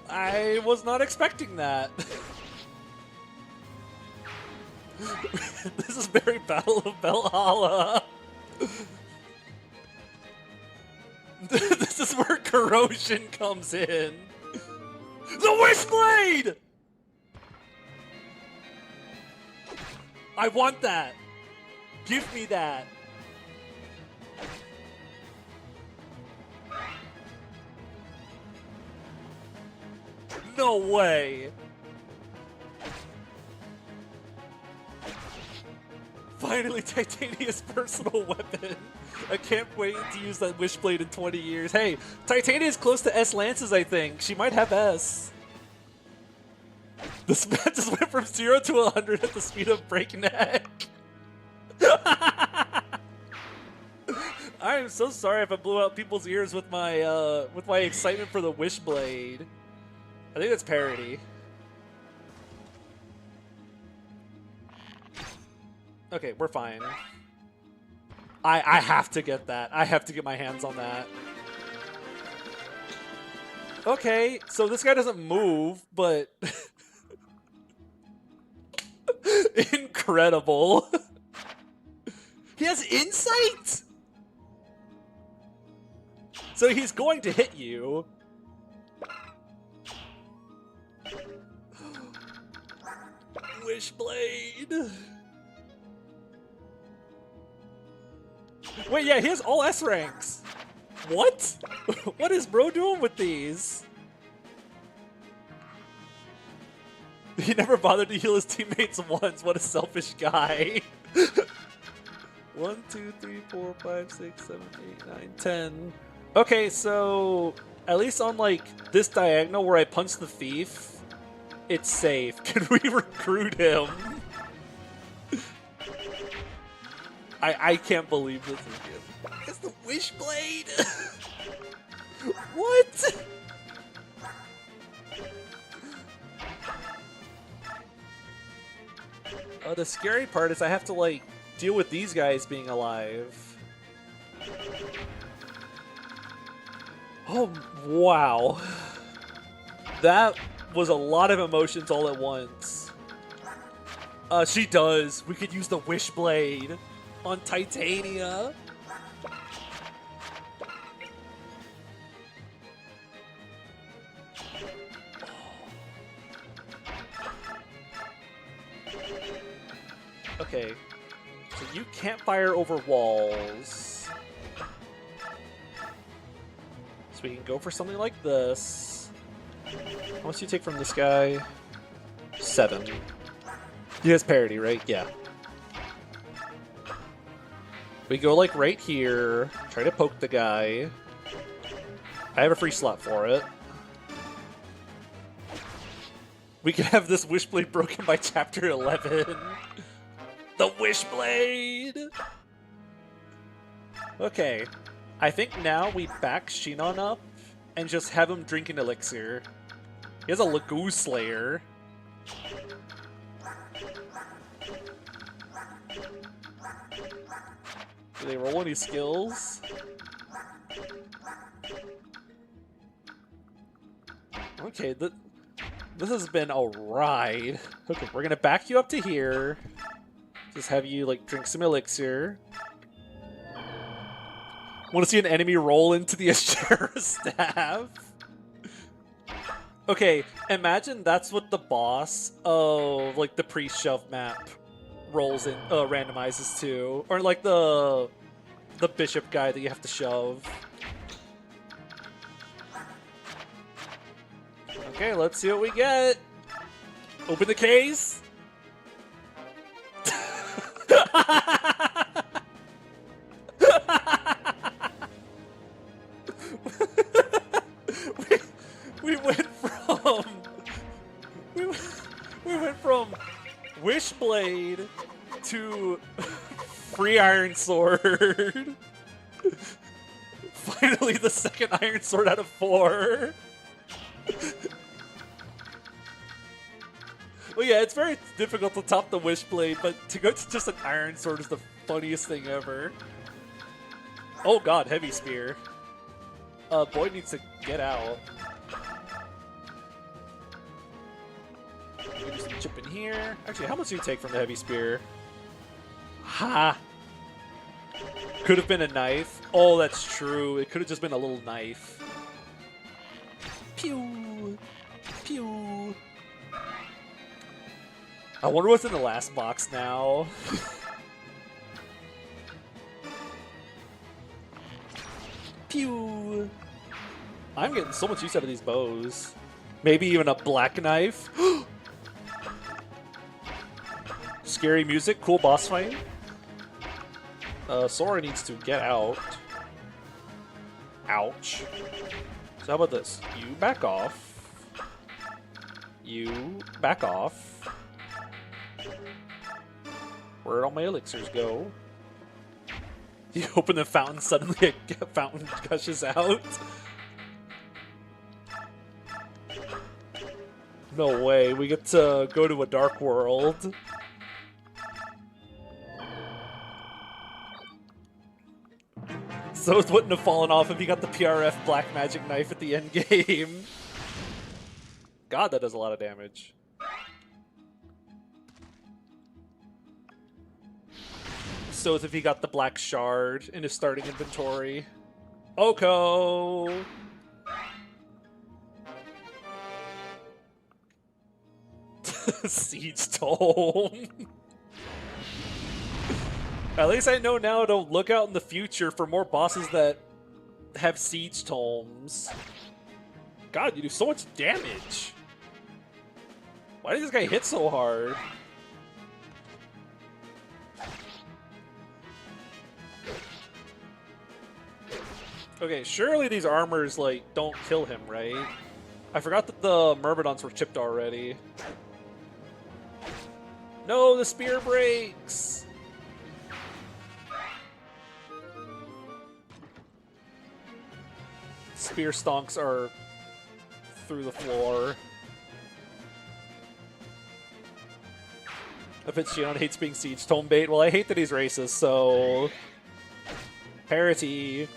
I was not expecting that. This is very Battle of Valhalla. This is where corrosion comes in. The Wishblade! I want that. Give me that. No way. Finally, Titania's personal weapon. I can't wait to use that Wishblade in 20 years. Hey, Titania's close to S Lances, I think. She might have S. This man just went from 0 to 100 at the speed of breakneck. I am so sorry if I blew out people's ears with my excitement for the Wishblade. I think that's parody. Okay, we're fine. I have to get that. I have to get my hands on that. Okay, so this guy doesn't move, but... Incredible. He has insight? So he's going to hit you. Wishblade. Wait, yeah, he has all S ranks. What? What is bro doing with these? He never bothered to heal his teammates once. What a selfish guy. 1, 2, 3, 4, 5, 6, 7, 8, 9, 10. Okay, so at least on like this diagonal where I punch the thief, it's safe. Can we recruit him? I can't believe this is him. It's the Wishblade! What? The scary part is I have to, like, deal with these guys being alive. Oh, wow. That was a lot of emotions all at once. She does. We could use the Wishblade on Titania. Okay, so you can't fire over walls. So we can go for something like this. How much do you take from this guy? 7. He has parity, right? Yeah. We go like right here, try to poke the guy. I have a free slot for it. We could have this Wishblade broken by chapter 11. The Wishblade! Okay, I think now we back Shinon up and just have him drink an elixir. He has a Laguz Slayer. Do they roll any skills? Okay, this has been a ride. Okay, we're gonna back you up to here. Just have you, like, drink some elixir. Want to see an enemy roll into the Ashera staff? Okay, imagine that's what the boss of, like, the pre-shove map rolls in, randomizes to. Or, like, the bishop guy that you have to shove. Okay, let's see what we get. Open the case. Wishblade to free Iron Sword. Finally, the second Iron Sword out of 4. Well, yeah, it's very difficult to top the Wishblade, but to go to just an Iron Sword is the funniest thing ever. Oh god, Heavy Spear. Boy needs to get out. Just chip in here. Actually, how much do you take from the Heavy Spear? Ha! Could have been a knife. Oh, that's true. It could have just been a little knife. Pew! Pew! I wonder what's in the last box now. Pew! I'm getting so much use out of these bows. Maybe even a black knife. Scary music, cool boss fight. Sora needs to get out. Ouch. So how about this? You back off. You back off. Where'd all my elixirs go? You open the fountain, suddenly a fountain gushes out. No way, we get to go to a dark world. So it wouldn't have fallen off if you got the PRF Black Magic Knife at the end game. God, that does a lot of damage. So if he got the Black Shard in his starting inventory. Oko! Siege Tome. At least I know now to look out in the future for more bosses that have Siege Tomes. God, you do so much damage. Why did this guy hit so hard? Okay, surely these armors, like, don't kill him, right? I forgot that the Myrmidons were chipped already. No, the spear breaks! Spear stonks are through the floor. I bet Shion hates being Siege Tome bait. Well, I hate that he's racist, so... Parity.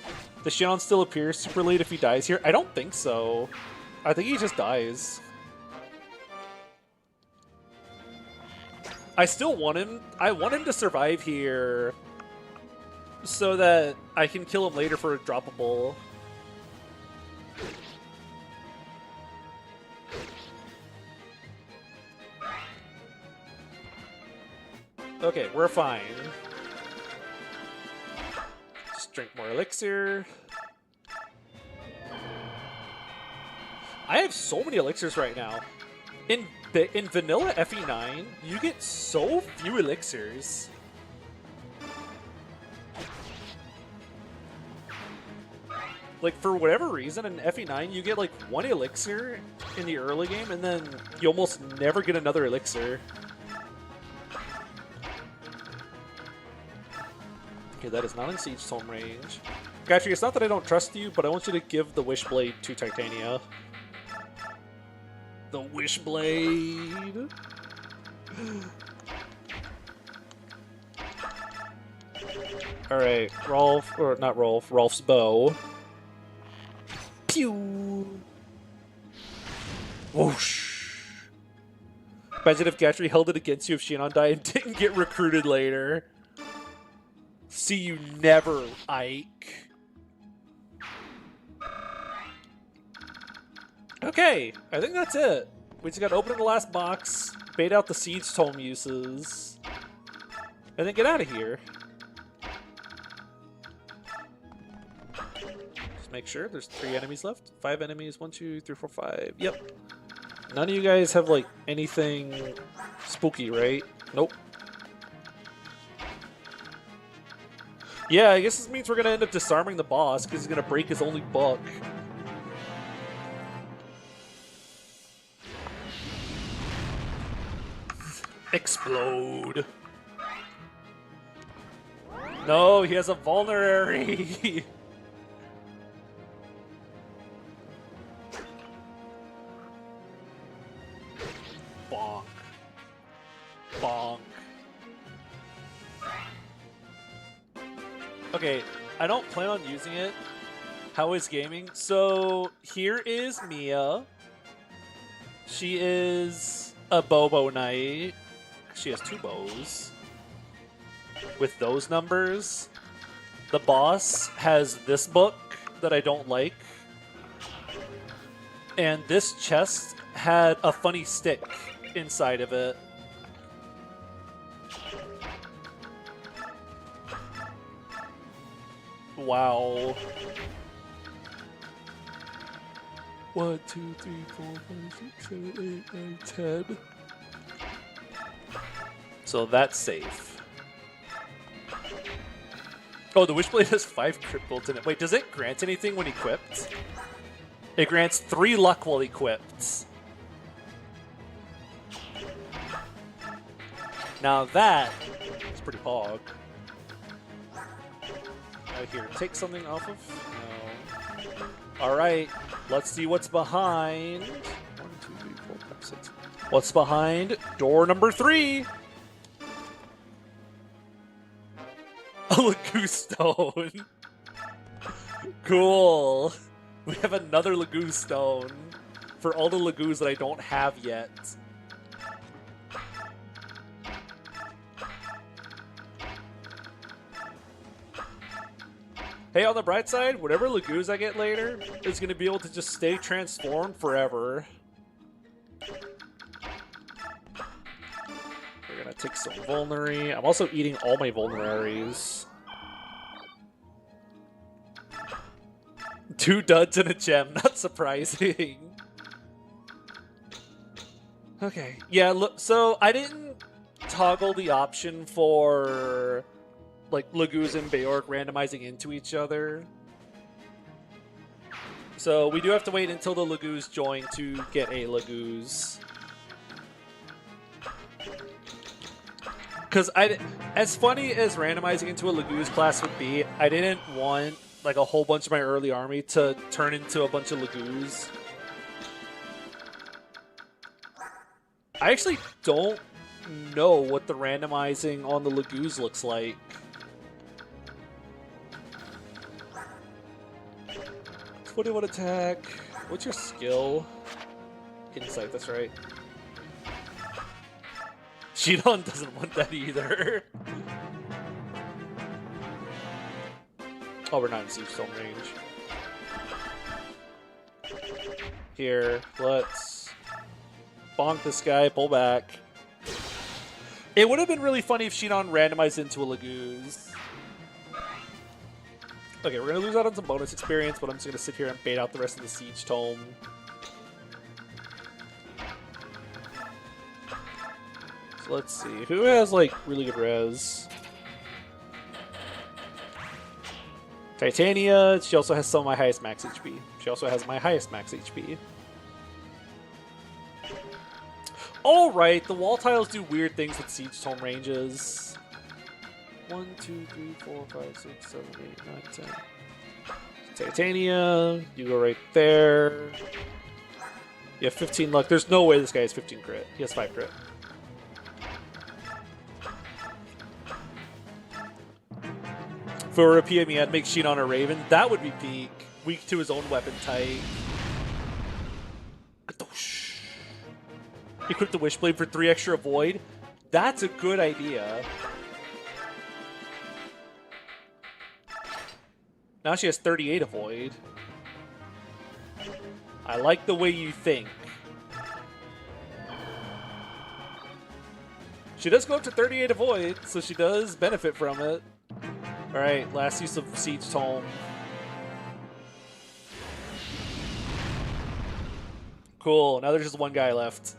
Does Shion still appear super late if he dies here? I don't think so. I think he just dies. I still want him. I want him to survive here so that I can kill him later for a droppable. Okay, we're fine. Just drink more elixir. I have so many elixirs right now. In vanilla FE9, you get so few elixirs. Like, for whatever reason, in FE9, you get like 1 elixir in the early game, and then you almost never get another elixir. Okay, that is not in Siege Tome range. Gayatri, it's not that I don't trust you, but I want you to give the Wishblade to Titania. The Wishblade! Alright, Rolf, or not Rolf, Rolf's bow. Pew! Whoosh! Imagine if Gayatri held it against you if Shinon died and didn't get recruited later. See you never, Ike. Okay, I think that's it. We just gotta open the last box, bait out the Siege Tome uses, and then get out of here. Just make sure there's 3 enemies left. 5 enemies, 1, 2, 3, 4, 5. Yep. None of you guys have, like, anything spooky, right? Nope. Yeah, I guess this means we're gonna end up disarming the boss because he's gonna break his only book. Explode. No, he has a vulnerary. Bonk. Bonk. Okay, I don't plan on using it. How is gaming? So here is Mia. She is a Bobo Knight. She has 2 bows. With those numbers, the boss has this book that I don't like. And this chest had a funny stick inside of it. Wow. 1, 2, 3, 4, 5, 6, 7, 8, 9, 10. So that's safe. Oh, the Wishblade has 5 crit built in it. Wait, does it grant anything when equipped? It grants 3 luck while equipped. Now that is pretty pog. Right here, take something off of? No. Alright, let's see what's behind. 1, 2, 3, 4, 5, 6. What's behind door number 3? A Laguz stone. Cool. We have another Laguz stone for all the Laguz that I don't have yet. Hey, on the bright side, whatever Laguz I get later is going to be able to just stay transformed forever. We're going to take some vulnerary. I'm also eating all my vulneraries. 2 duds and a gem, not surprising. Okay, yeah, look, so I didn't toggle the option for like Laguz and Beorc randomizing into each other. So we do have to wait until the Laguz join to get a Laguz. Because as funny as randomizing into a Laguz class would be, I didn't want like a whole bunch of my early army to turn into a bunch of Laguz. I actually don't know what the randomizing on the Laguz looks like. 21 attack. What's your skill? Insight, that's right. Shidon doesn't want that either. Oh, we're not in siege zone range. Here, let's bonk this guy, pull back. It would have been really funny if Shidon randomized into a Laguz. Okay, we're going to lose out on some bonus experience, but I'm just going to sit here and bait out the rest of the Siege Tome. So let's see. Who has, like, really good res? Titania. She also has some of my highest max HP. She also has my highest max HP. Alright, the wall tiles do weird things with Siege Tome ranges. 1, 2, 3, 4, 5, 6, 7, 8, 9, 10. Titania, you go right there. You have 15 luck. There's no way this guy has 15 crit. He has 5 crit. If it were a PME, I'd make Shidon a Raven. That would be peak. Weak to his own weapon type. Equip the Wishblade for 3 extra Void. That's a good idea. Now she has 38 Avoid. I like the way you think. She does go up to 38 Avoid, so she does benefit from it. Alright, last use of Siege Tome. Cool, now there's just one guy left.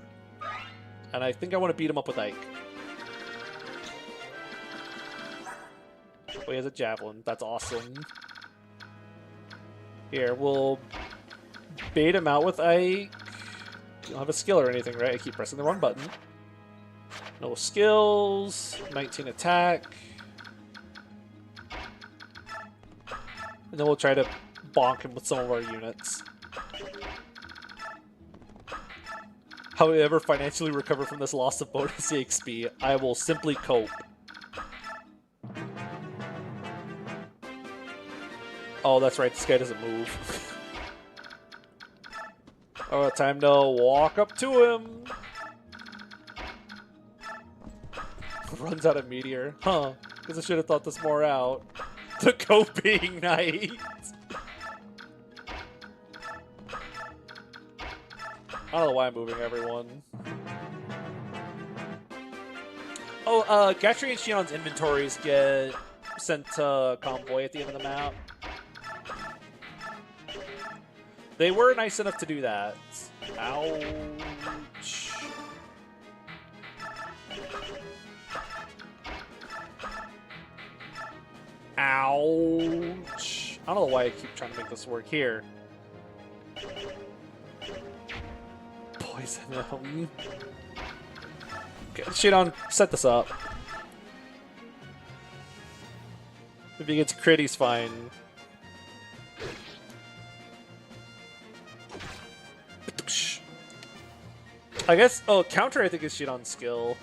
And I think I want to beat him up with Ike. Oh, he has a Javelin. That's awesome. Here, we'll bait him out with Ike. You don't have a skill or anything, right? I keep pressing the wrong button. No skills. 19 attack. And then we'll try to bonk him with some of our units. How will I ever financially recover from this loss of bonus EXP? I will simply cope. Oh, that's right. This guy doesn't move. Oh, time to walk up to him. Runs out of meteor. Huh. Because I should have thought this more out. The coping knight. I don't know why I'm moving everyone. Oh, Gatry and Shion's inventories get sent to Convoy at the end of the map. They were nice enough to do that. Ouch. Ouch. I don't know why I keep trying to make this work here. Poison him. Okay, shit on. Set this up. If he gets crit, he's fine. I guess. Oh, counter. I think is shit on skill.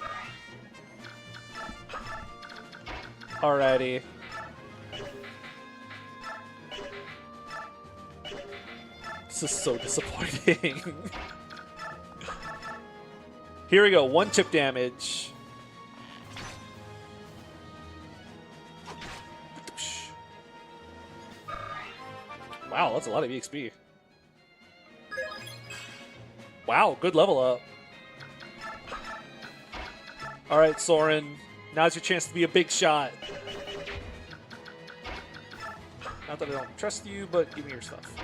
Alrighty. This is so disappointing. Here we go. 1 chip damage. Wow, that's a lot of EXP. Wow, good level up. Alright, Soren. Now's your chance to be a big shot. Not that I don't trust you, but give me your stuff.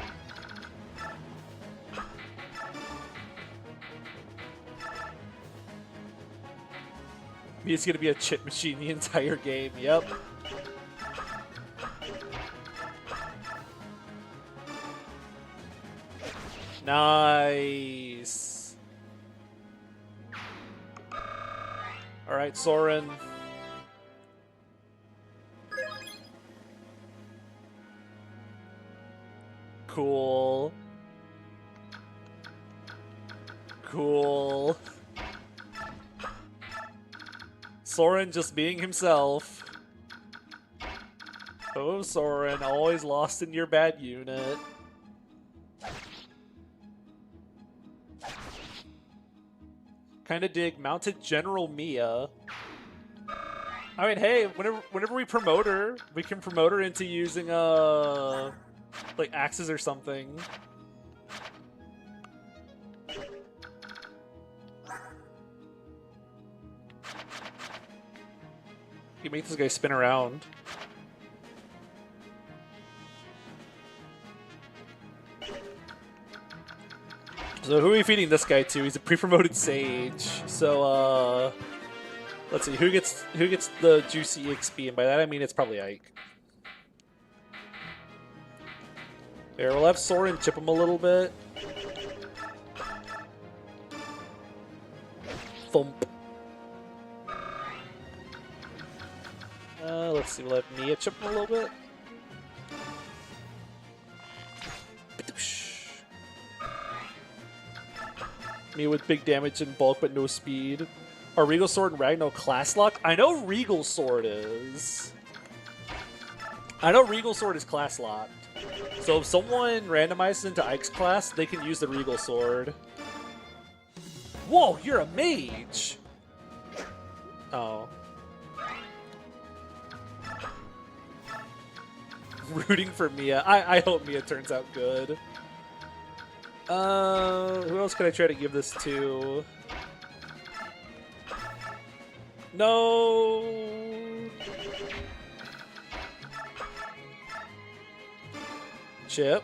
He's gonna be a chip machine the entire game, yep. Nice. Alright, Soren. Cool. Cool. Soren just being himself. Oh, Soren, always lost in your bad unit. Kinda dig Mounted General Mia. I mean, hey, whenever we promote her, we can promote her into using like axes or something. You make this guy spin around. So who are we feeding this guy to? He's a pre-promoted sage. So let's see who gets the juicy EXP, and by that I mean it's probably Ike. There, we'll have Soren chip him a little bit. Thump. Let's see, we'll have Mia chip him a little bit. Mia with big damage and bulk but no speed. Are Regal Sword and Ragno class locked? I know Regal Sword is. I know Regal Sword is class locked. So if someone randomizes into Ike's class, they can use the Regal Sword. Whoa, you're a mage! Oh. Rooting for Mia. I hope Mia turns out good. Who else can I try to give this to? No! Chip.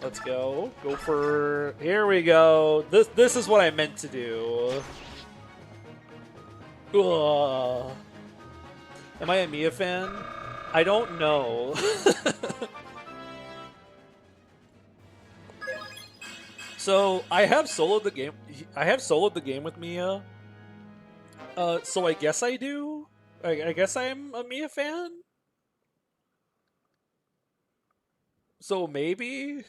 Let's go. Go for... Here we go. This is what I meant to do. Ugh. Am I a Mia fan? I don't know. So I have soloed the game. I have soloed the game with Mia. So I guess I do. I guess I'm a Mia fan. So maybe.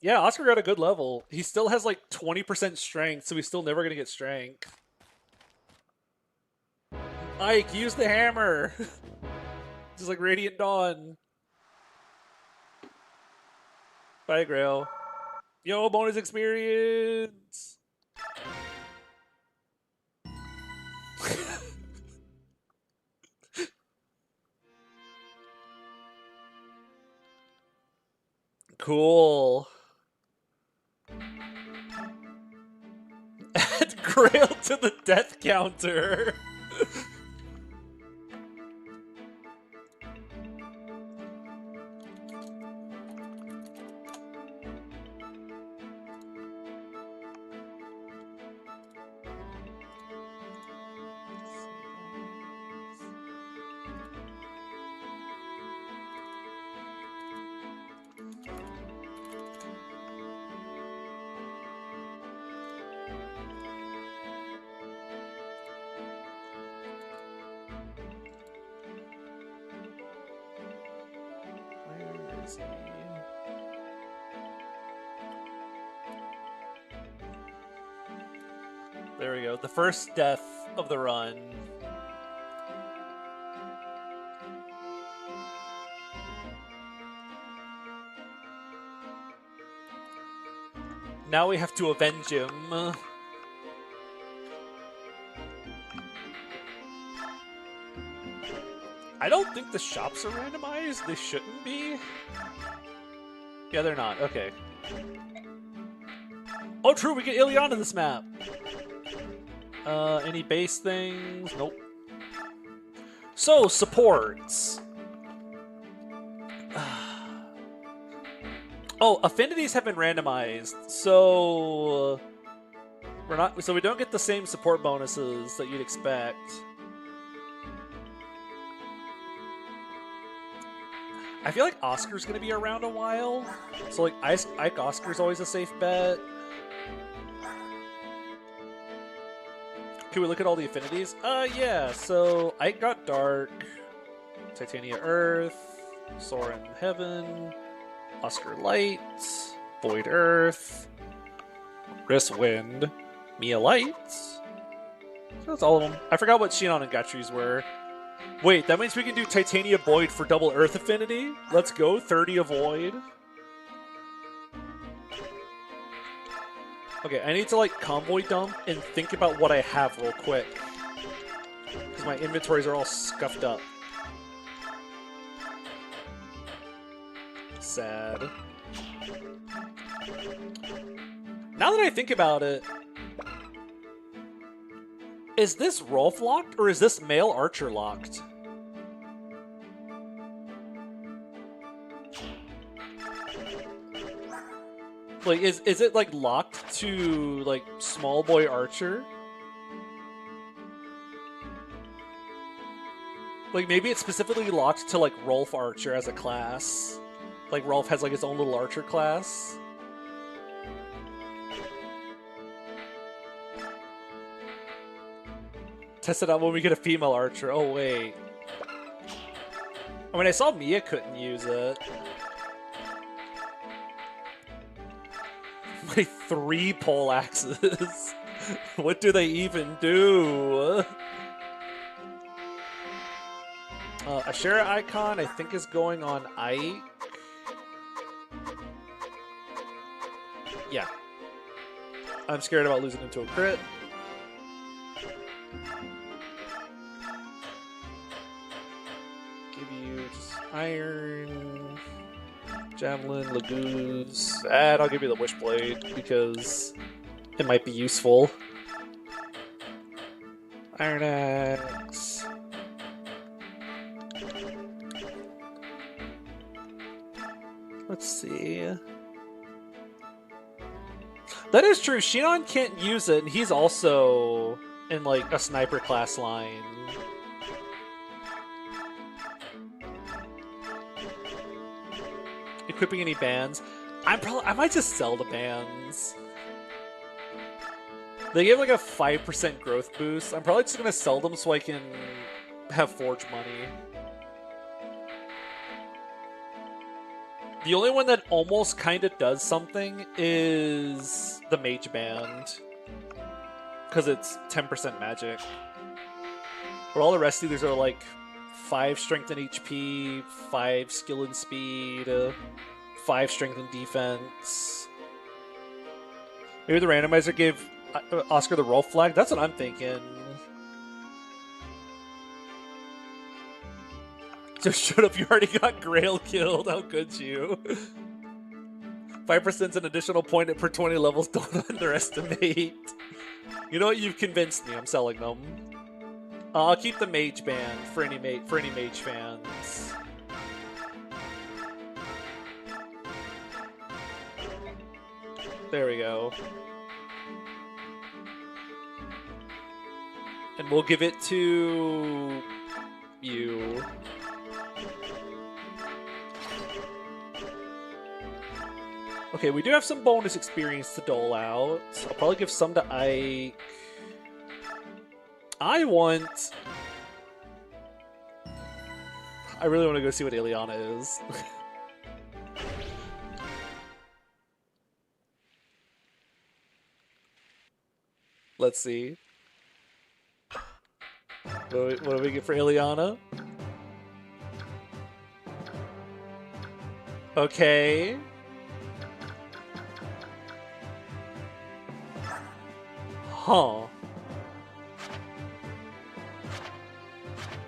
Yeah, Oscar got a good level. He still has like 20% strength, so he's still never gonna get strength. Ike, use the hammer. Just like Radiant Dawn. Bye, Grail. Yo, bonus experience. Cool. Add Grail to the death counter. Where is he? There we go. The first death of the run. Now we have to avenge him. I don't think the shops are randomized. They shouldn't be. Yeah, they're not. Okay. Oh, true. We get Ileana this map. Any base things? Nope. So, supports. Oh, affinities have been randomized. So we're not. So we don't get the same support bonuses that you'd expect. I feel like Oscar's gonna be around a while. So like Ike Oscar's always a safe bet. Can we look at all the affinities? Yeah, so Ike got Dark, Titania Earth, Soren Heaven, Oscar Light, Void Earth, Chris Wind, Mia Light. So that's all of them. I forgot what Shinon and Gatries were. Wait, that means we can do Titania Void for double Earth affinity? Let's go, 30 of Void. Okay, I need to like convoy dump and think about what I have real quick. Because my inventories are all scuffed up. Sad. Now that I think about it, is this Rolf locked or is this male archer locked? Like, is it like locked to like small boy archer? Like maybe it's specifically locked to like Rolf Archer as a class. Like Rolf has like his own little archer class. Test it out when we get a female archer. Oh wait. I mean, I saw Mia couldn't use it. My 3 pole axes. What do they even do? Ashera icon, I think, is going on Ike. Yeah. I'm scared about losing into a crit. Give you just iron, javelin, Laguz. And I'll give you the wishblade because it might be useful. Iron axe. Let's see. That is true. Shinon can't use it, and he's also in like a sniper class line. equipping any bands. I might just sell the bands. They give like a 5% growth boost. I'm probably just gonna sell them so I can have forge money. The only one that almost kind of does something is the mage band, because it's 10% magic. But all the rest of these are like 5 strength and HP, 5 skill and speed, 5 strength and defense. Maybe the randomizer gave Oscar the roll flag? That's what I'm thinking. Just shut up, you already got Grail killed. How could you? 5% is an additional point per 20 levels. Don't underestimate. You know what? You've convinced me. I'm selling them. I'll keep the mage band for any mage fans. There we go. And we'll give it to you. Okay, we do have some bonus experience to dole out. I'll probably give some to Ike. I really want to go see what Ileana is. Let's see. What do we get for Ileana? Okay. Huh.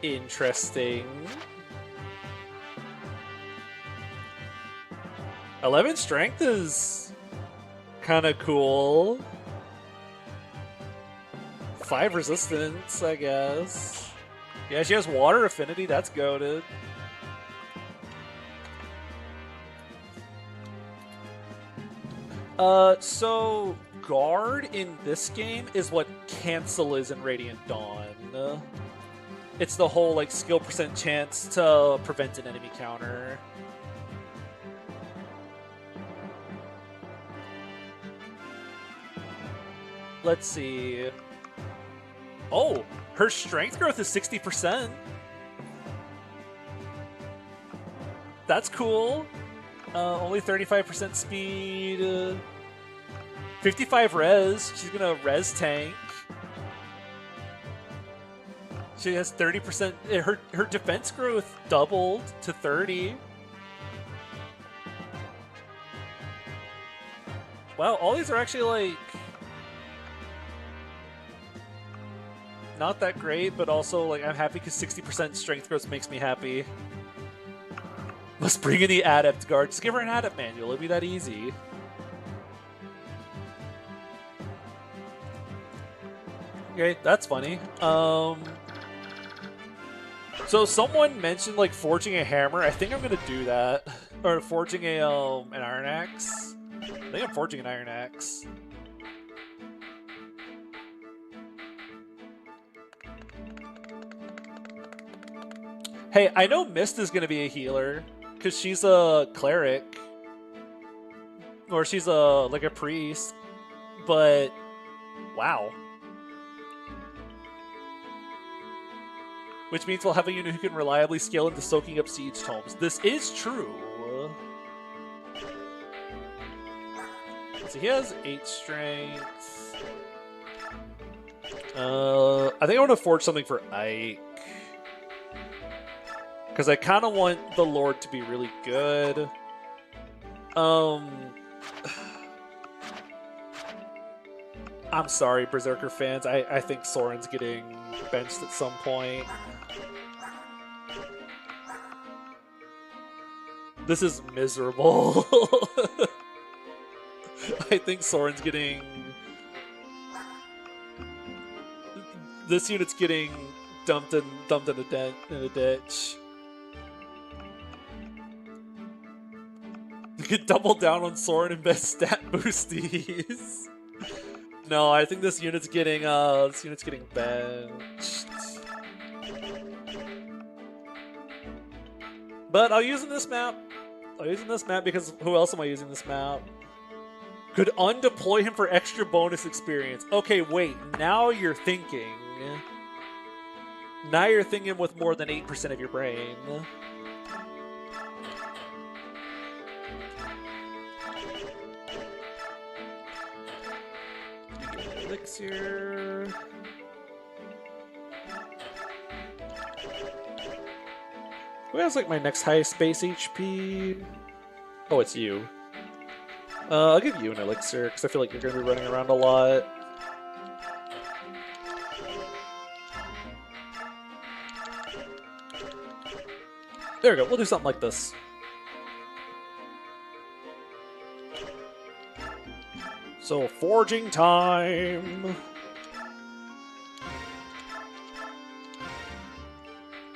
Interesting. 11 strength is kind of cool. 5 resistance, I guess. Yeah, she has water affinity. That's goated. So guard in this game is what cancel is in Radiant Dawn. It's the whole like skill % chance to prevent an enemy counter. Let's see. Oh, her strength growth is 60%. That's cool. Only 35% speed. 55 res. She's gonna res tank. She has 30%. Her defense growth doubled to 30. Wow, all these are actually like not that great, but also like I'm happy because 60% strength growth makes me happy. Must bring in the adept guard. Just give her an adept manual. It'll be that easy. Okay, that's funny. So someone mentioned like forging a hammer. I think I'm gonna do that, or forging a an iron axe. I think I'm forging an iron axe. Hey, I know Mist is gonna be a healer because she's a cleric, or she's like a priest. But wow. Which means we'll have a unit who can reliably scale into soaking up siege tomes. This is true. So he has 8 strength. I think I want to forge something for Ike. Because I kind of want the Lord to be really good. I'm sorry, Berserker fans. I think Soren's getting benched at some point. This is miserable. I think Soren's getting... This unit's getting dumped in a ditch. You could double down on Soren and best stat boosties. No, I think this unit's getting benched. But I'll use in this map. I'm using this map because who else am I using this map? Could undeploy him for extra bonus experience. Okay, wait. Now you're thinking. Now you're thinking with more than 8% of your brain. Elixir. Who has like my next highest base HP? Oh, it's you. I'll give you an elixir because I feel like you're going to be running around a lot. There we go. We'll do something like this. So, forging time.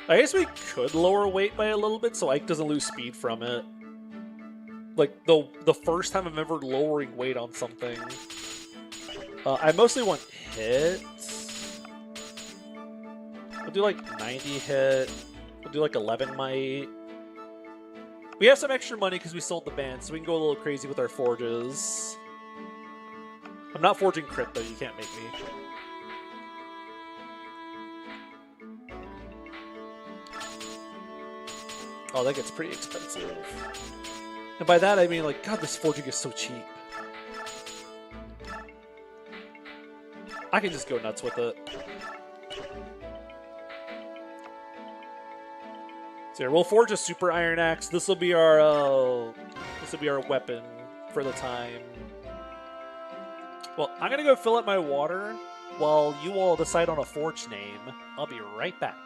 I guess we could lower weight by a little bit so Ike doesn't lose speed from it. Like, the first time I'm ever lowering weight on something. I mostly want hit. We'll do like 90 hit. We'll do like 11 might. We have some extra money because we sold the band, so we can go a little crazy with our forges. I'm not forging crit though, you can't make me. Oh, that gets pretty expensive. And by that I mean like, God, this forging is so cheap. I can just go nuts with it. So here, we'll forge a super iron axe. This will be our weapon for the time. Well, I'm gonna go fill up my water while you all decide on a forge name. I'll be right back.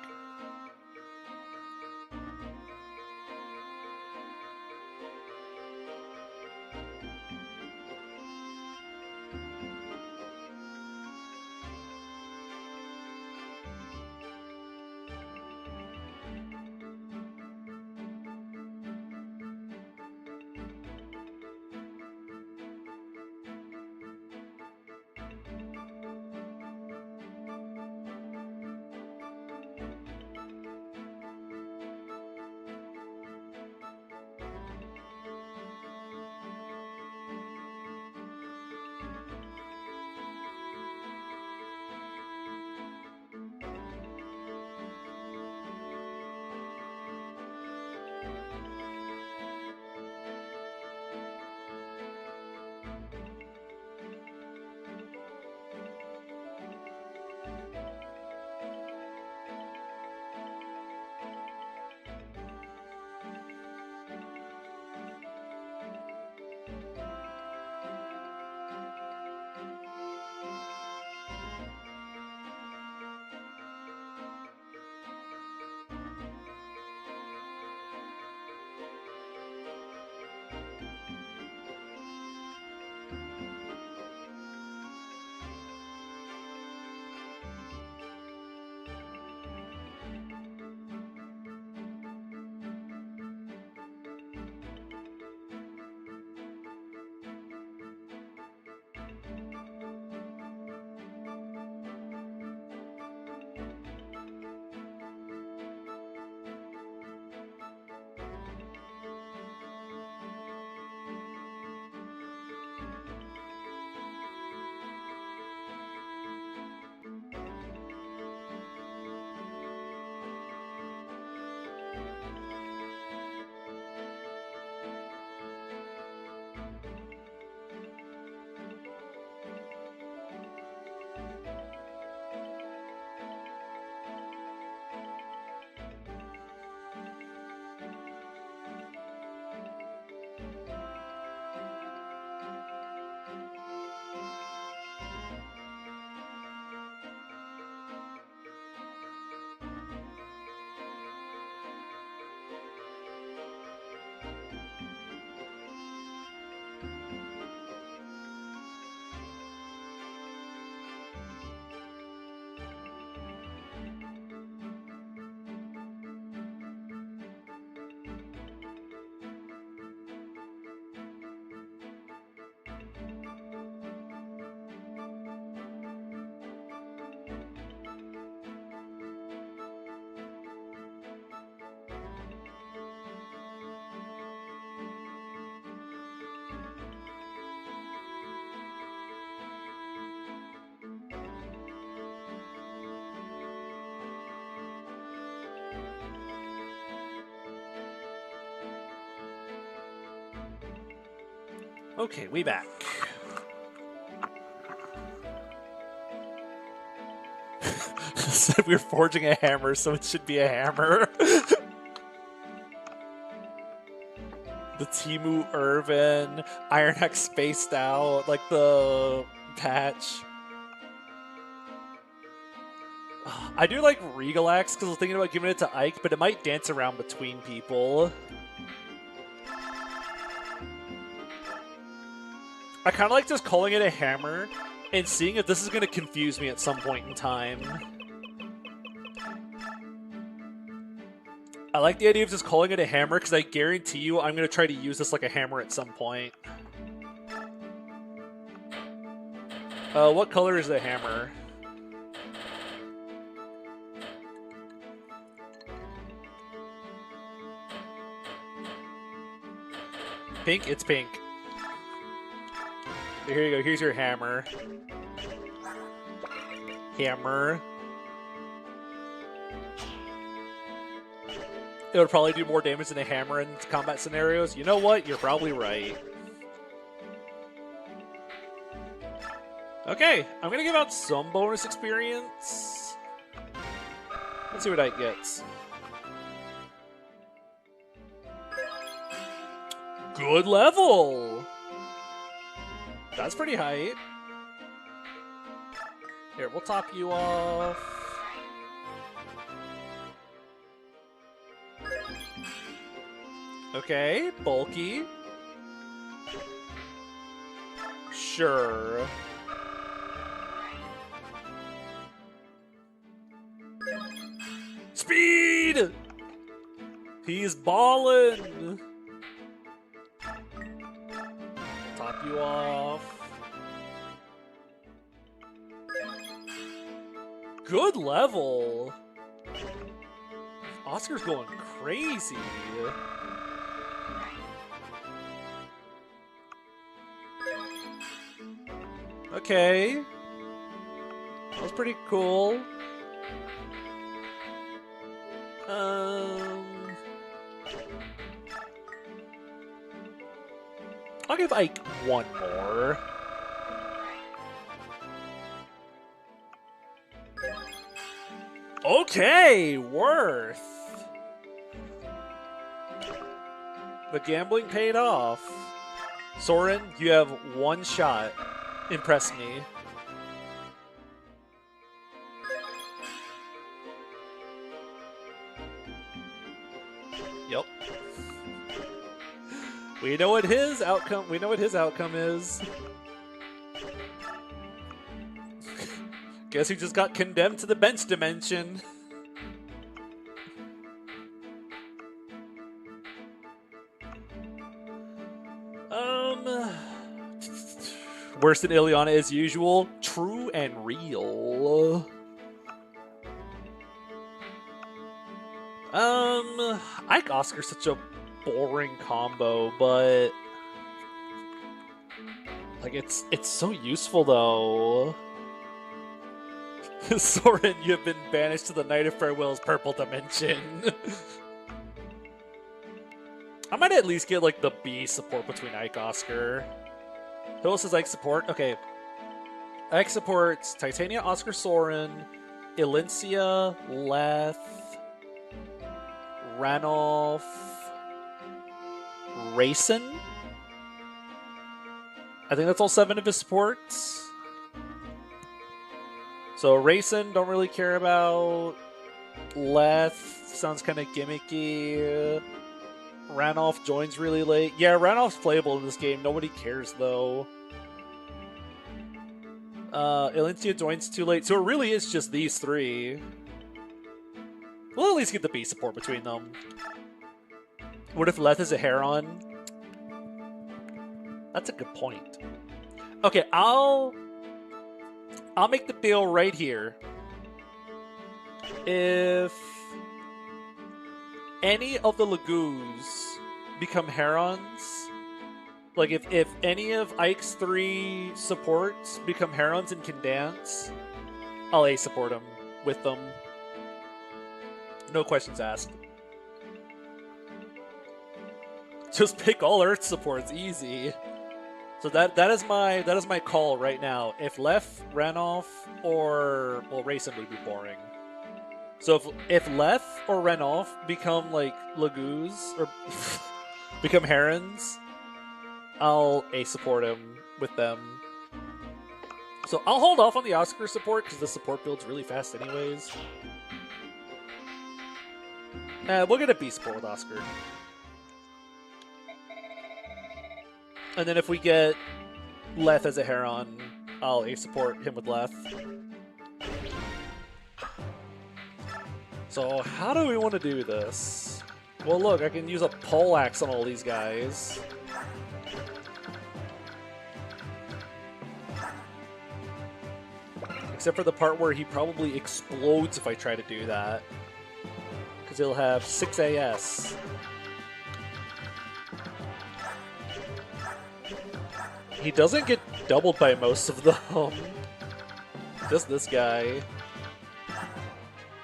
Okay, we back. Said we were forging a hammer, so it should be a hammer. The Timu Irvin, Ironhex spaced out, like the patch. I do like Regalax because I was thinking about giving it to Ike, but it might dance around between people. I kind of like just calling it a hammer and seeing if this is going to confuse me at some point in time. I like the idea of just calling it a hammer because I guarantee you I'm going to try to use this like a hammer at some point. What color is the hammer? Pink? It's pink. Here you go. Here's your hammer. Hammer. It would probably do more damage than a hammer in combat scenarios. You know what? You're probably right. Okay, I'm gonna give out some bonus experience. Let's see what Ike gets. Good level! That's pretty high. Here, we'll top you off. Okay, bulky. Sure. Speed! He's ballin'! Top you off. Good level! Oscar's going crazy. Okay. That was pretty cool. I'll give Ike one more. Okay, worth. The gambling paid off. Soren, you have one shot. Impress me. Yep. We know what his outcome. We know what his outcome is. Guess who just got condemned to the bench dimension? Worse than Ileana as usual. True and real. Ike Oscar's such a boring combo, but like it's so useful though. Soren, you have been banished to the Night of Farewell's purple dimension. I might at least get like the B support between Ike Oscar. Who else is Ike support? Okay. Ike supports Titania, Oscar, Soren, Elincia, Leth, Ranulf, Rayson. I think that's all 7 of his supports. So Rayson, don't really care about. Leth sounds kind of gimmicky. Ranulf joins really late. Yeah, Ranulf's playable in this game. Nobody cares, though. Elincia joins too late. So it really is just these 3. We'll at least get the B support between them. What if Leth is a Heron? That's a good point. Okay, I'll make the bill right here. If any of the Laguz become Herons, like if any of Ike's 3 supports become Herons and can dance, I'll A support them with them. No questions asked. Just pick all Earth supports, easy. So that is my call right now. If Lef ran off or well, Racing would be boring. So if Lef or Renoff become like Laguz or become Herons, I'll A support him with them. So I'll hold off on the Oscar support because the support build's really fast anyways. We'll get a B support with Oscar. And then if we get Leth as a Heron, I'll A support him with Leth. So how do we want to do this? Well, look, I can use a poleaxe on all these guys. Except for the part where he probably explodes if I try to do that. Because he'll have 6 AS. He doesn't get doubled by most of them. Just this guy.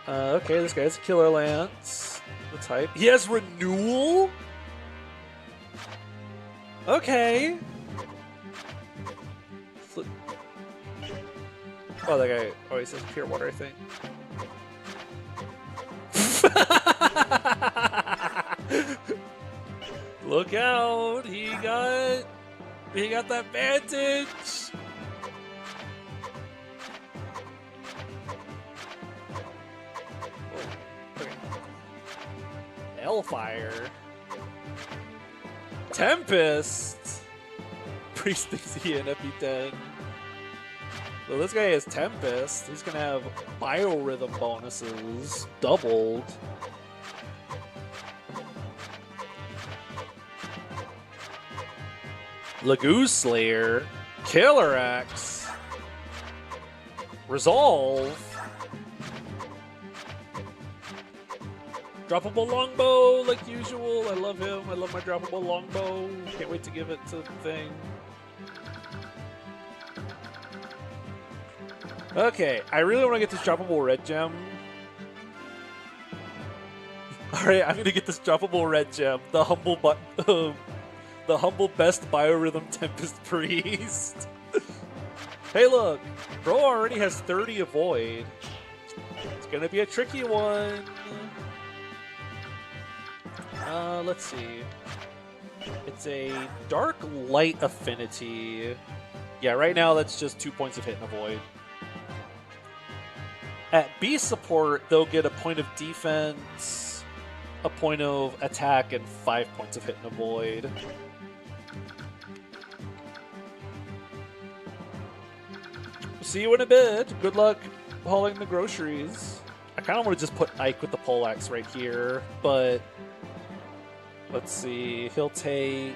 Okay, this guy's a Killer Lance. The type. He has Renewal? Okay. Oh, that guy always says Pure Water, I think. Look out! He got that vantage! Hellfire. Tempest! Priest thinks he an Pt2. So this guy has Tempest. He's gonna have Biorhythm bonuses doubled. Laguz Slayer. Killer Axe. Resolve. Droppable longbow, like usual. I love him. I love my droppable longbow. Can't wait to give it to the thing. Okay, I really want to get this droppable red gem. Alright, I'm gonna get this droppable red gem. The humble best Biorhythm Tempest Priest. Hey look, bro already has 30 avoid. It's gonna be a tricky one. Let's see. It's a dark light affinity. Yeah, right now that's just 2 points of hit and avoid. At B support, they'll get a point of defense, a point of attack, and 5 points of hit and avoid. See you in a bit. Good luck hauling the groceries. I kind of want to just put Ike with the poleaxe right here, but let's see. He'll take...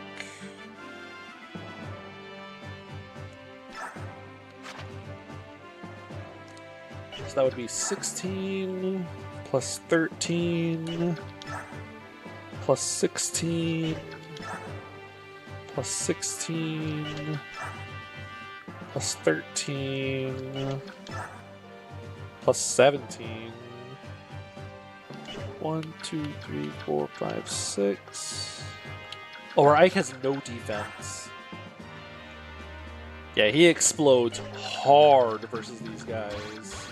So that would be 16 plus 13 plus 16 plus 16 plus 13 plus 17. 1, 2, 3, 4, 5, 6. Oh, our Ike has no defense. Yeah, he explodes hard versus these guys.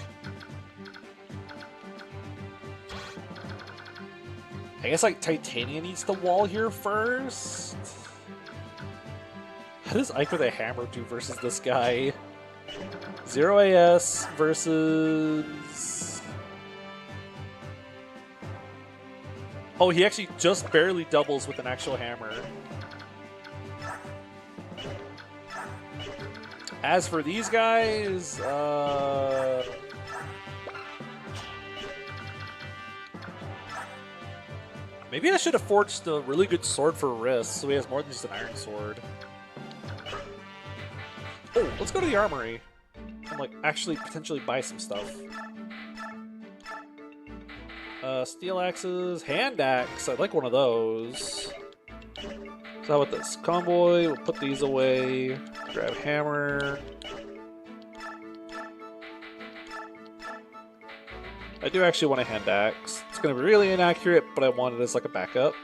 I guess like Titania needs the wall here first. How does Ike with a hammer do versus this guy? 0 AS versus... Oh, he actually just barely doubles with an actual hammer. As for these guys, maybe I should have forged a really good sword for wrist, so he has more than just an iron sword. Oh, let's go to the armory and like actually potentially buy some stuff. Steel axes, hand axe. I'd like one of those. So how about this? Convoy, we'll put these away. Grab hammer. I do actually want a hand axe. It's going to be really inaccurate, but I want it as like a backup.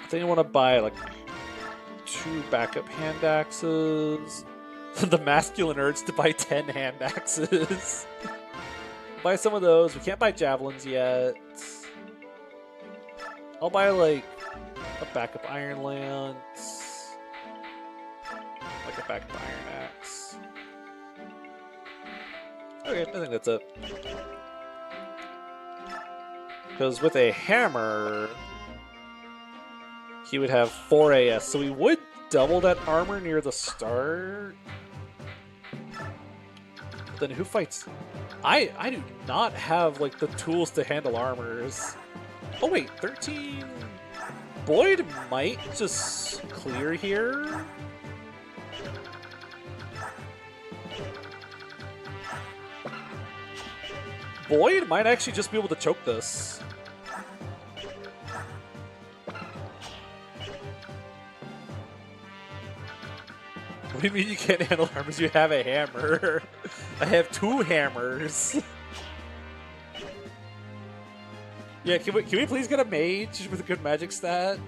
I think I want to buy like 2 backup hand axes. The masculine urge to buy 10 hand axes. Buy some of those. We can't buy javelins yet. I'll buy like a backup iron lance. Like a backup iron axe. Okay, I think that's it. Because with a hammer, he would have 4 AS, so we would double that armor near the start. Then who fights? I do not have like the tools to handle armors. Oh wait, 13. Boyd might just clear here. Boyd might actually just be able to choke this. What do you mean you can't handle hammers? You have a hammer. I have 2 hammers. Yeah, can we please get a mage with a good magic stat?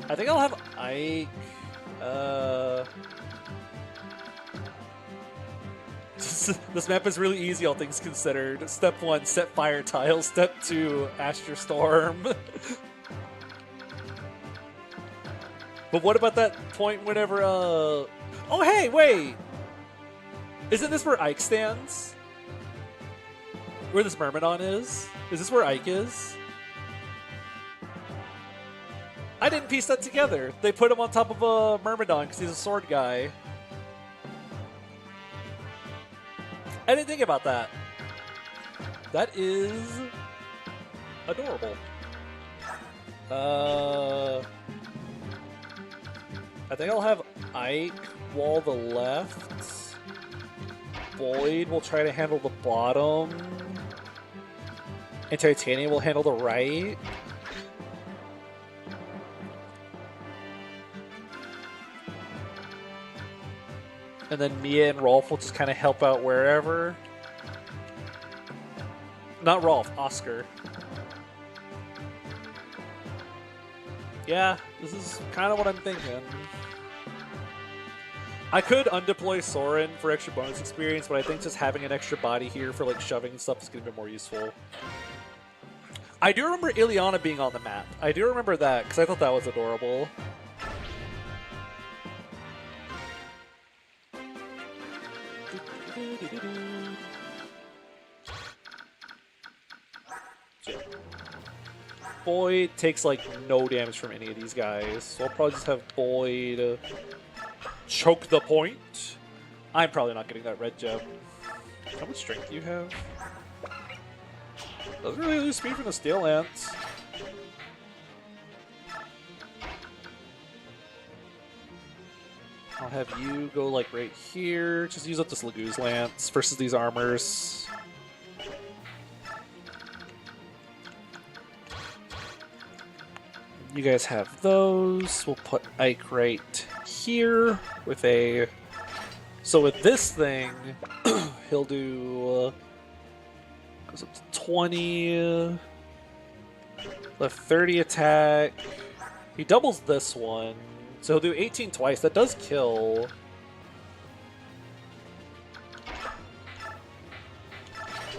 I think I'll have Ike. This map is really easy, all things considered. Step 1, set fire tile. Step 2, Astral Storm. But what about that point whenever, Oh, hey, wait! Isn't this where Ike stands? Where this Myrmidon is? Is this where Ike is? I didn't piece that together. They put him on top of a Myrmidon because he's a sword guy. I didn't think about that. That is adorable. I think I'll have Ike wall the left. Boyd will try to handle the bottom. And Titanium will handle the right. And then Mia and Rolf will just kind of help out wherever. Not Rolf, Oscar. Yeah, this is kind of what I'm thinking. I could undeploy Soren for extra bonus experience, but I think just having an extra body here for like shoving and stuff is going to be more useful. I do remember Ileana being on the map. I do remember that, because I thought that was adorable. Boyd takes like no damage from any of these guys, so I'll probably just have Boyd choke the point. I'm probably not getting that red gem. How much strength do you have? Doesn't really lose speed from the Steel Lance. I'll have you go like right here. Just use up this Laguz Lance versus these armors. You guys have those. We'll put Ike right here with a... So with this thing, he'll do... goes up to 20... left 30 attack. He doubles this one. So he'll do 18 twice. That does kill.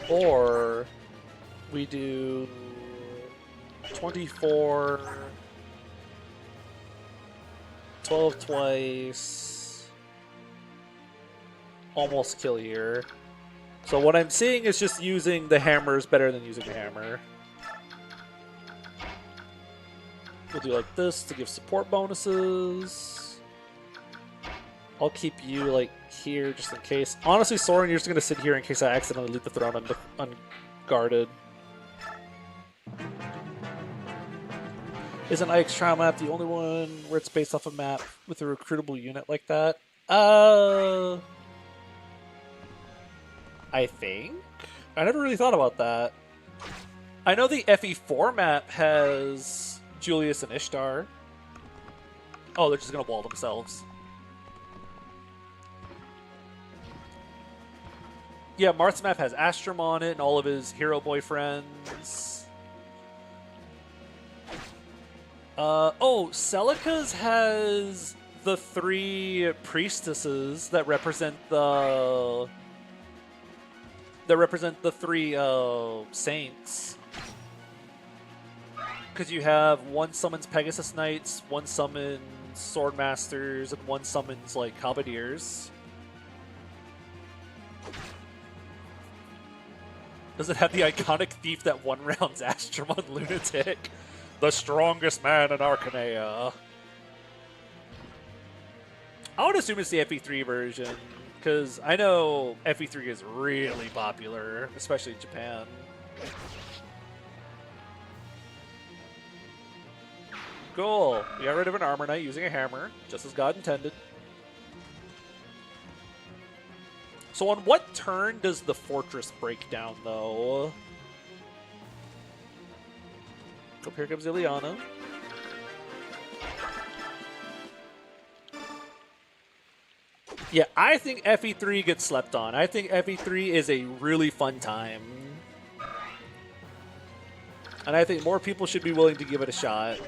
Or we do 24, 12 twice, almost kill here. So what I'm seeing is just using the hammer is better than using the hammer. We'll do like this to give support bonuses. I'll keep you like here just in case. Honestly, Soren, you're just going to sit here in case I accidentally leave the throne unguarded. Isn't Ike's trial map the only one where it's based off a map with a recruitable unit like that? I think? I never really thought about that. I know the FE4 map has Julius and Ishtar. Oh, they're just gonna wall themselves. Yeah, Marth's map has Astrom on it and all of his hero boyfriends. Oh, Celica's has the 3 priestesses that represent the 3 saints. Because you have one summons Pegasus Knights, one summons Swordmasters, and one summons like Halberdiers. Does it have the iconic thief that one rounds Astromon Lunatic? The strongest man in Arcanea. I would assume it's the FE3 version, because I know FE3 is really popular, especially in Japan. Cool. We got rid of an Armor Knight using a hammer, just as God intended. So on what turn does the fortress break down, though? Oh, here comes Ileana. Yeah, I think FE3 gets slept on. I think FE3 is a really fun time. And I think more people should be willing to give it a shot.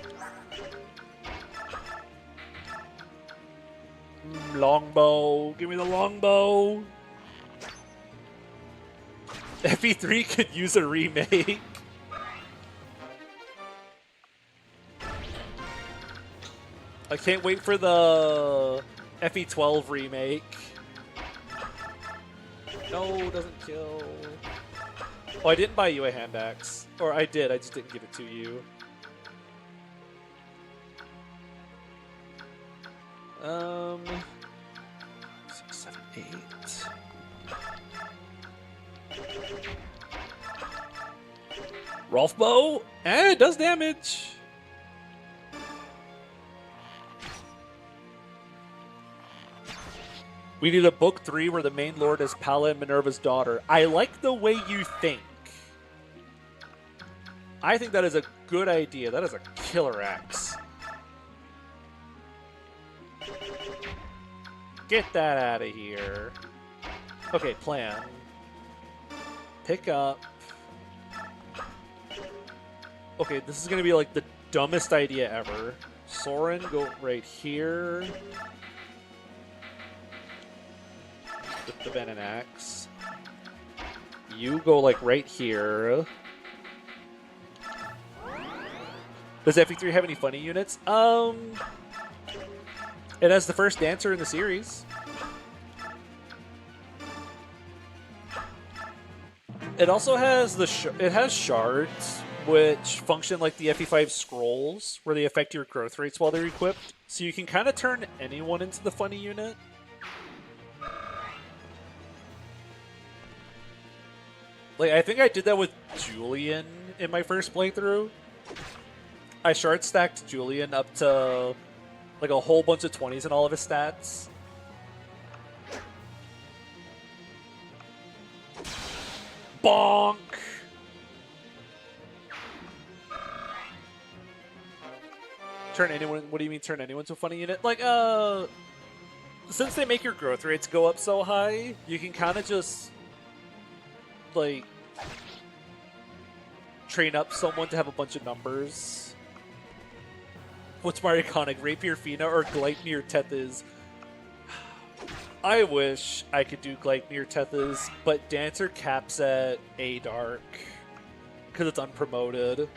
Longbow. Give me the longbow. FE3 could use a remake. I can't wait for the FE12 remake. No, doesn't kill. Oh, I didn't buy you a hand axe. Or I did, I just didn't give it to you. 6, 7, 8. Rolf bow? It does damage. We need a book 3 where the main lord is Palla and Minerva's daughter. I like the way you think. I think that is a good idea. That is a killer axe. Get that out of here. Okay, plan. Pick up. Okay, this is going to be like the dumbest idea ever. Soren, go right here. With the Venom Axe. You go like right here. Does FE3 have any funny units? It has the first dancer in the series. It also has it has shards, which function like the FE5 scrolls, where they affect your growth rates while they're equipped. So you can kind of turn anyone into the funny unit. Like, I think I did that with Julian in my first playthrough. I shard stacked Julian up to like a whole bunch of 20s in all of his stats. Bonk! Turn anyone, what do you mean turn anyone to a funny unit? Like, since they make your growth rates go up so high, you can kind of just like train up someone to have a bunch of numbers. What's my iconic? Rapier Fina or Gleipnir Tethys? I wish I could do Gleipnir Tethys, but Dancer caps at A Dark because it's unpromoted.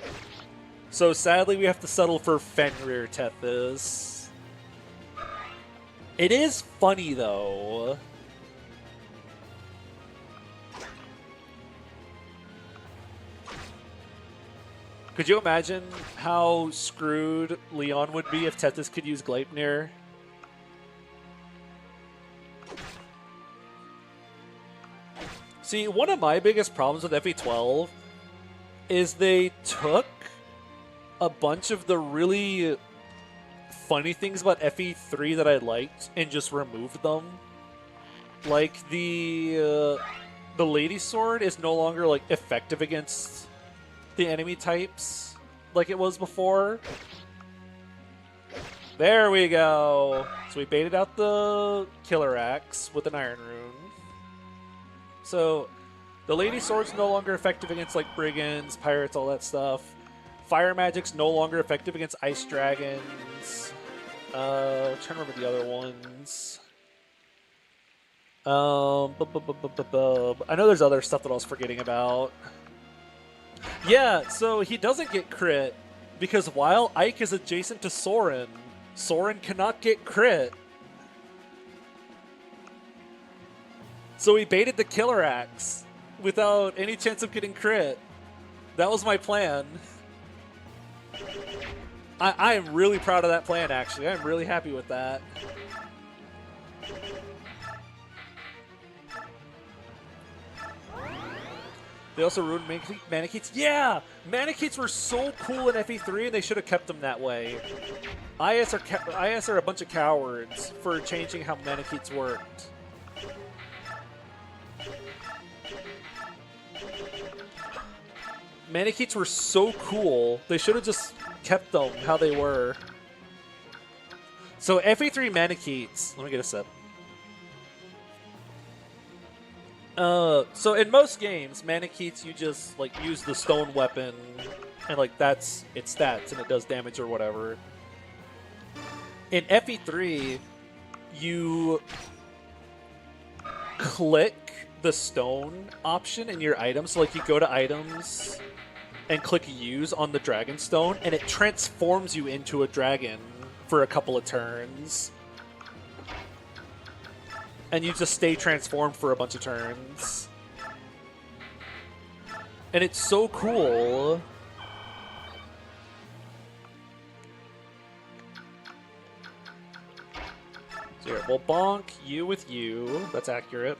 So sadly we have to settle for Fenrir Tethys. It is funny though. Could you imagine how screwed Leon would be if Tethys could use Gleipnir? See, one of my biggest problems with FE12 is they took a bunch of the really funny things about FE3 that I liked and just removed them. Like the Lady Sword is no longer like effective against the enemy types like it was before. There we go. So we baited out the Killer Axe with an Iron Rune. So the Lady Sword's no longer effective against like brigands, pirates, all that stuff. Fire magic's no longer effective against ice dragons. I'm trying to remember the other ones. I know there's other stuff that I was forgetting about. Yeah, so he doesn't get crit because while Ike is adjacent to Soren, Soren cannot get crit. So he baited the Killer Axe without any chance of getting crit. That was my plan. I am really proud of that plan, actually. I'm really happy with that. They also ruined Manicheets. Yeah! Manicheets were so cool in FE3, and they should have kept them that way. IS are a bunch of cowards for changing how Manicheets worked. Manicheets were so cool, they should have just kept them how they were. So FE3 Manicheets, let me get a sip. So in most games, Manicheets, you just like use the stone weapon, and like that's its stats, and it does damage or whatever. In FE3, you click the stone option in your items. So like you go to items and click use on the dragon stone, and it transforms you into a dragon for a couple of turns. And you just stay transformed for a bunch of turns. And it's so cool. So here, we'll bonk you with you. That's accurate.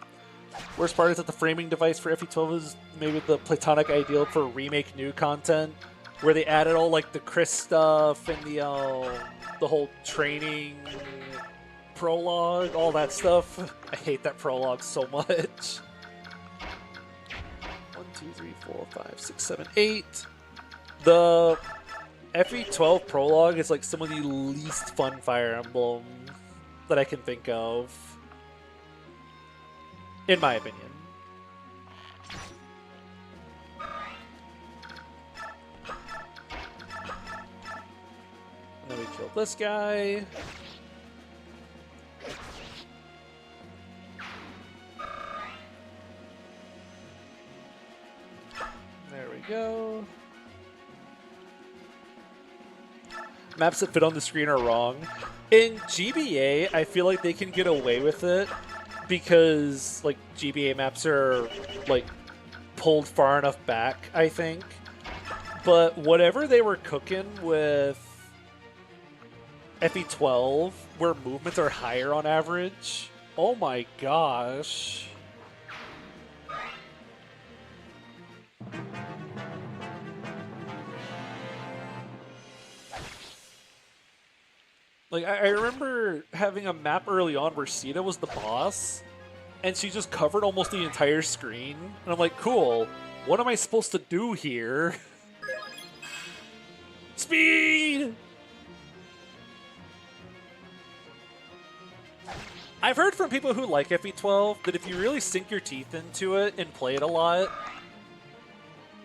Worst part is that the framing device for FE12 is maybe the platonic ideal for remake new content, where they added all like the Chris stuff and the whole training prologue, all that stuff. I hate that prologue so much. 1, 2, 3, 4, 5, 6, 7, 8. The FE12 prologue is like some of the least fun Fire Emblem that I can think of, in my opinion. And then we kill this guy. There we go. Maps that fit on the screen are wrong. In GBA, I feel like they can get away with it because like GBA maps are like pulled far enough back, I think. But whatever they were cooking with FE12, where movements are higher on average, oh my gosh. Like, I remember having a map early on where Sita was the boss, and she just covered almost the entire screen. And I'm like, cool, what am I supposed to do here? Speed! I've heard from people who like FE12 that if you really sink your teeth into it and play it a lot,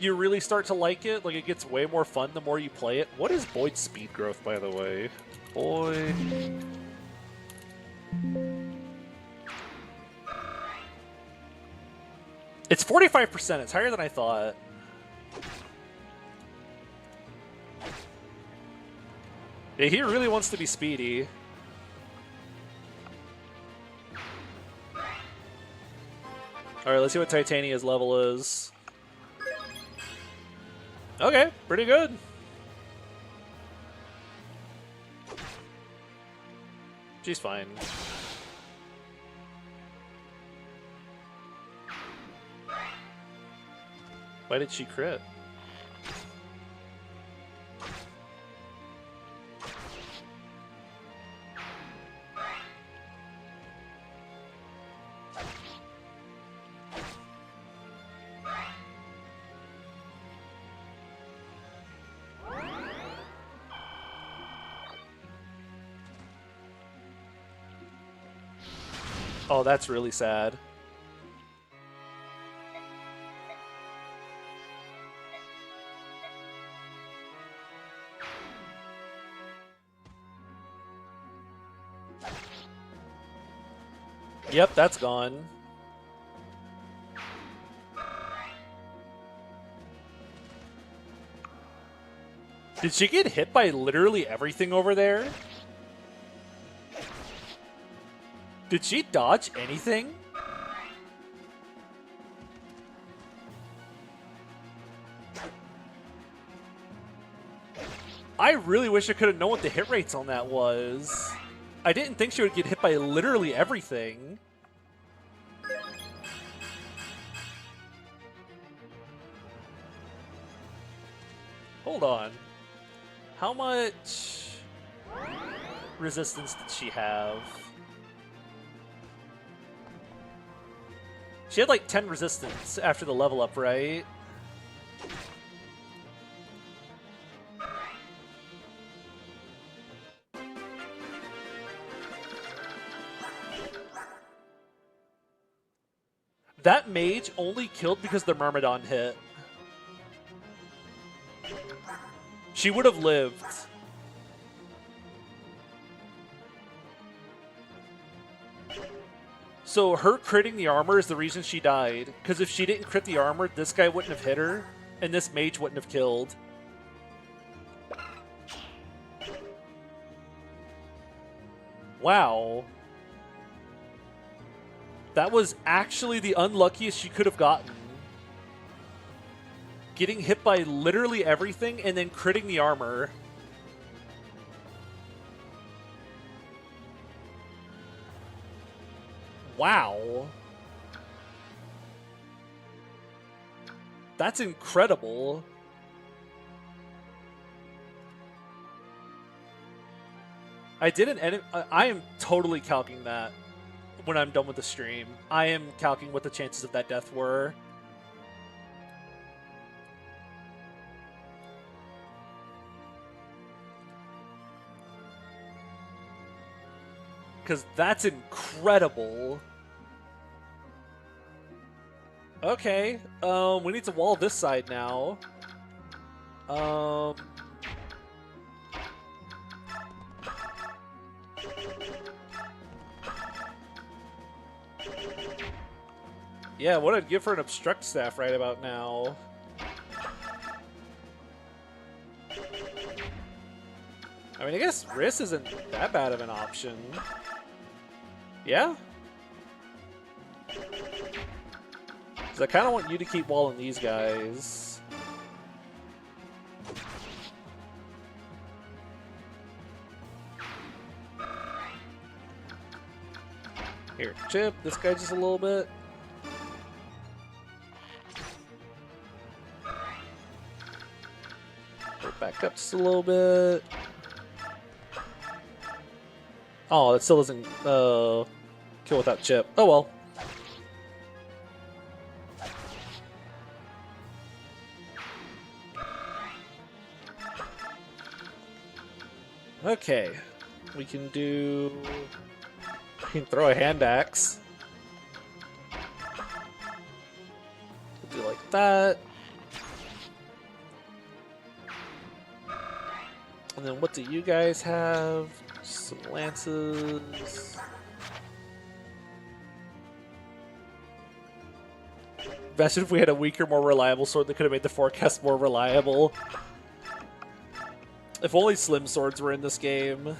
you really start to like it. Like, it gets way more fun the more you play it. What is Boyd's speed growth, by the way? Boy. It's 45%. It's higher than I thought. Yeah, he really wants to be speedy. Alright, let's see what Titania's level is. Okay, pretty good. She's fine. Why did she crit? Oh, that's really sad. Yep, that's gone. Did she get hit by literally everything over there? Did she dodge anything? I really wish I could have known what the hit rates on that was. I didn't think she would get hit by literally everything. Hold on. How much resistance did she have? She had like 10 resistance after the level up, right? That mage only killed because the Myrmidon hit. She would have lived. So her critting the armor is the reason she died. Because if she didn't crit the armor, this guy wouldn't have hit her, and this mage wouldn't have killed. Wow. That was actually the unluckiest she could have gotten. Getting hit by literally everything and then critting the armor. Wow. That's incredible. I am totally calcing that when I'm done with the stream. I am calcing what the chances of that death were. Because that's incredible. Okay, we need to wall this side now. Yeah, what I'd give her an obstruct staff right about now. I mean, I guess Riss isn't that bad of an option. Yeah? Because I kind of want you to keep walling these guys. Here, chip this guy just a little bit. Back up just a little bit. Oh, it still doesn't kill without chip. Oh well. Okay. We can throw a hand axe. We'll do like that. And then what do you guys have? Some lances. Imagine if we had a weaker, more reliable sword that could have made the forecast more reliable. If only slim swords were in this game.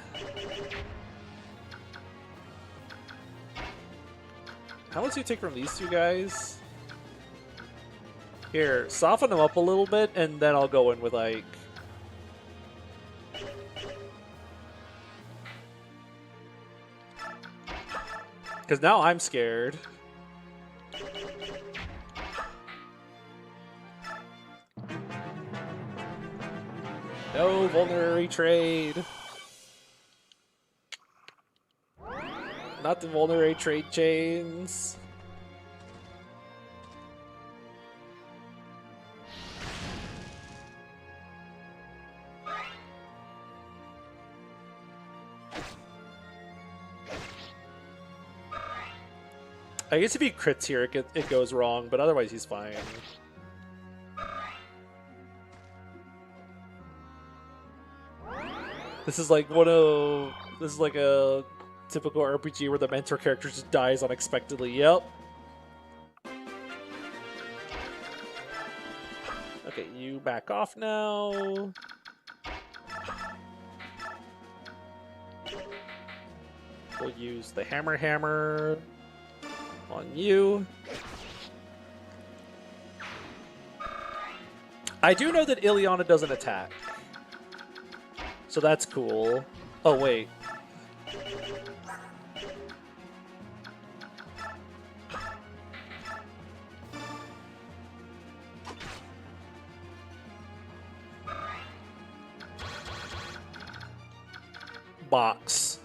How much do you take from these two guys? Here, soften them up a little bit, and then I'll go in with like... Because now I'm scared. No vulnerary trade. Not the vulnerary trade chains. I guess if he crits here, it goes wrong, but otherwise he's fine. This is like a Typical RPG where the mentor character just dies unexpectedly. Yep. Okay, you back off now. We'll use the hammer on you. I do know that Ileana doesn't attack. So that's cool. Oh, wait. Box.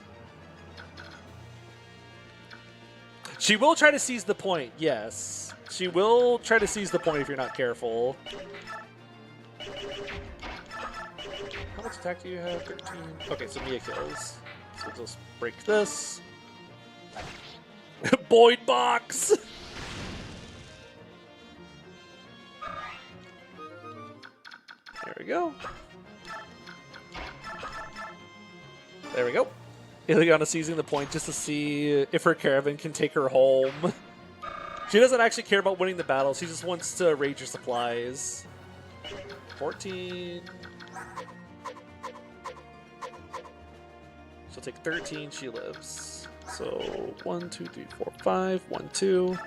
She will try to seize the point, yes. She will try to seize the point if you're not careful. How much attack do you have? 13. Okay, so Mia kills. So we'll just break this. Boyd box! There we go. There we go. Ileana seizing the point just to see if her caravan can take her home. She doesn't actually care about winning the battle. She just wants to raid your supplies. 14. She'll take 13. She lives. So 1, 2, 3, 4, 5. 1, 2.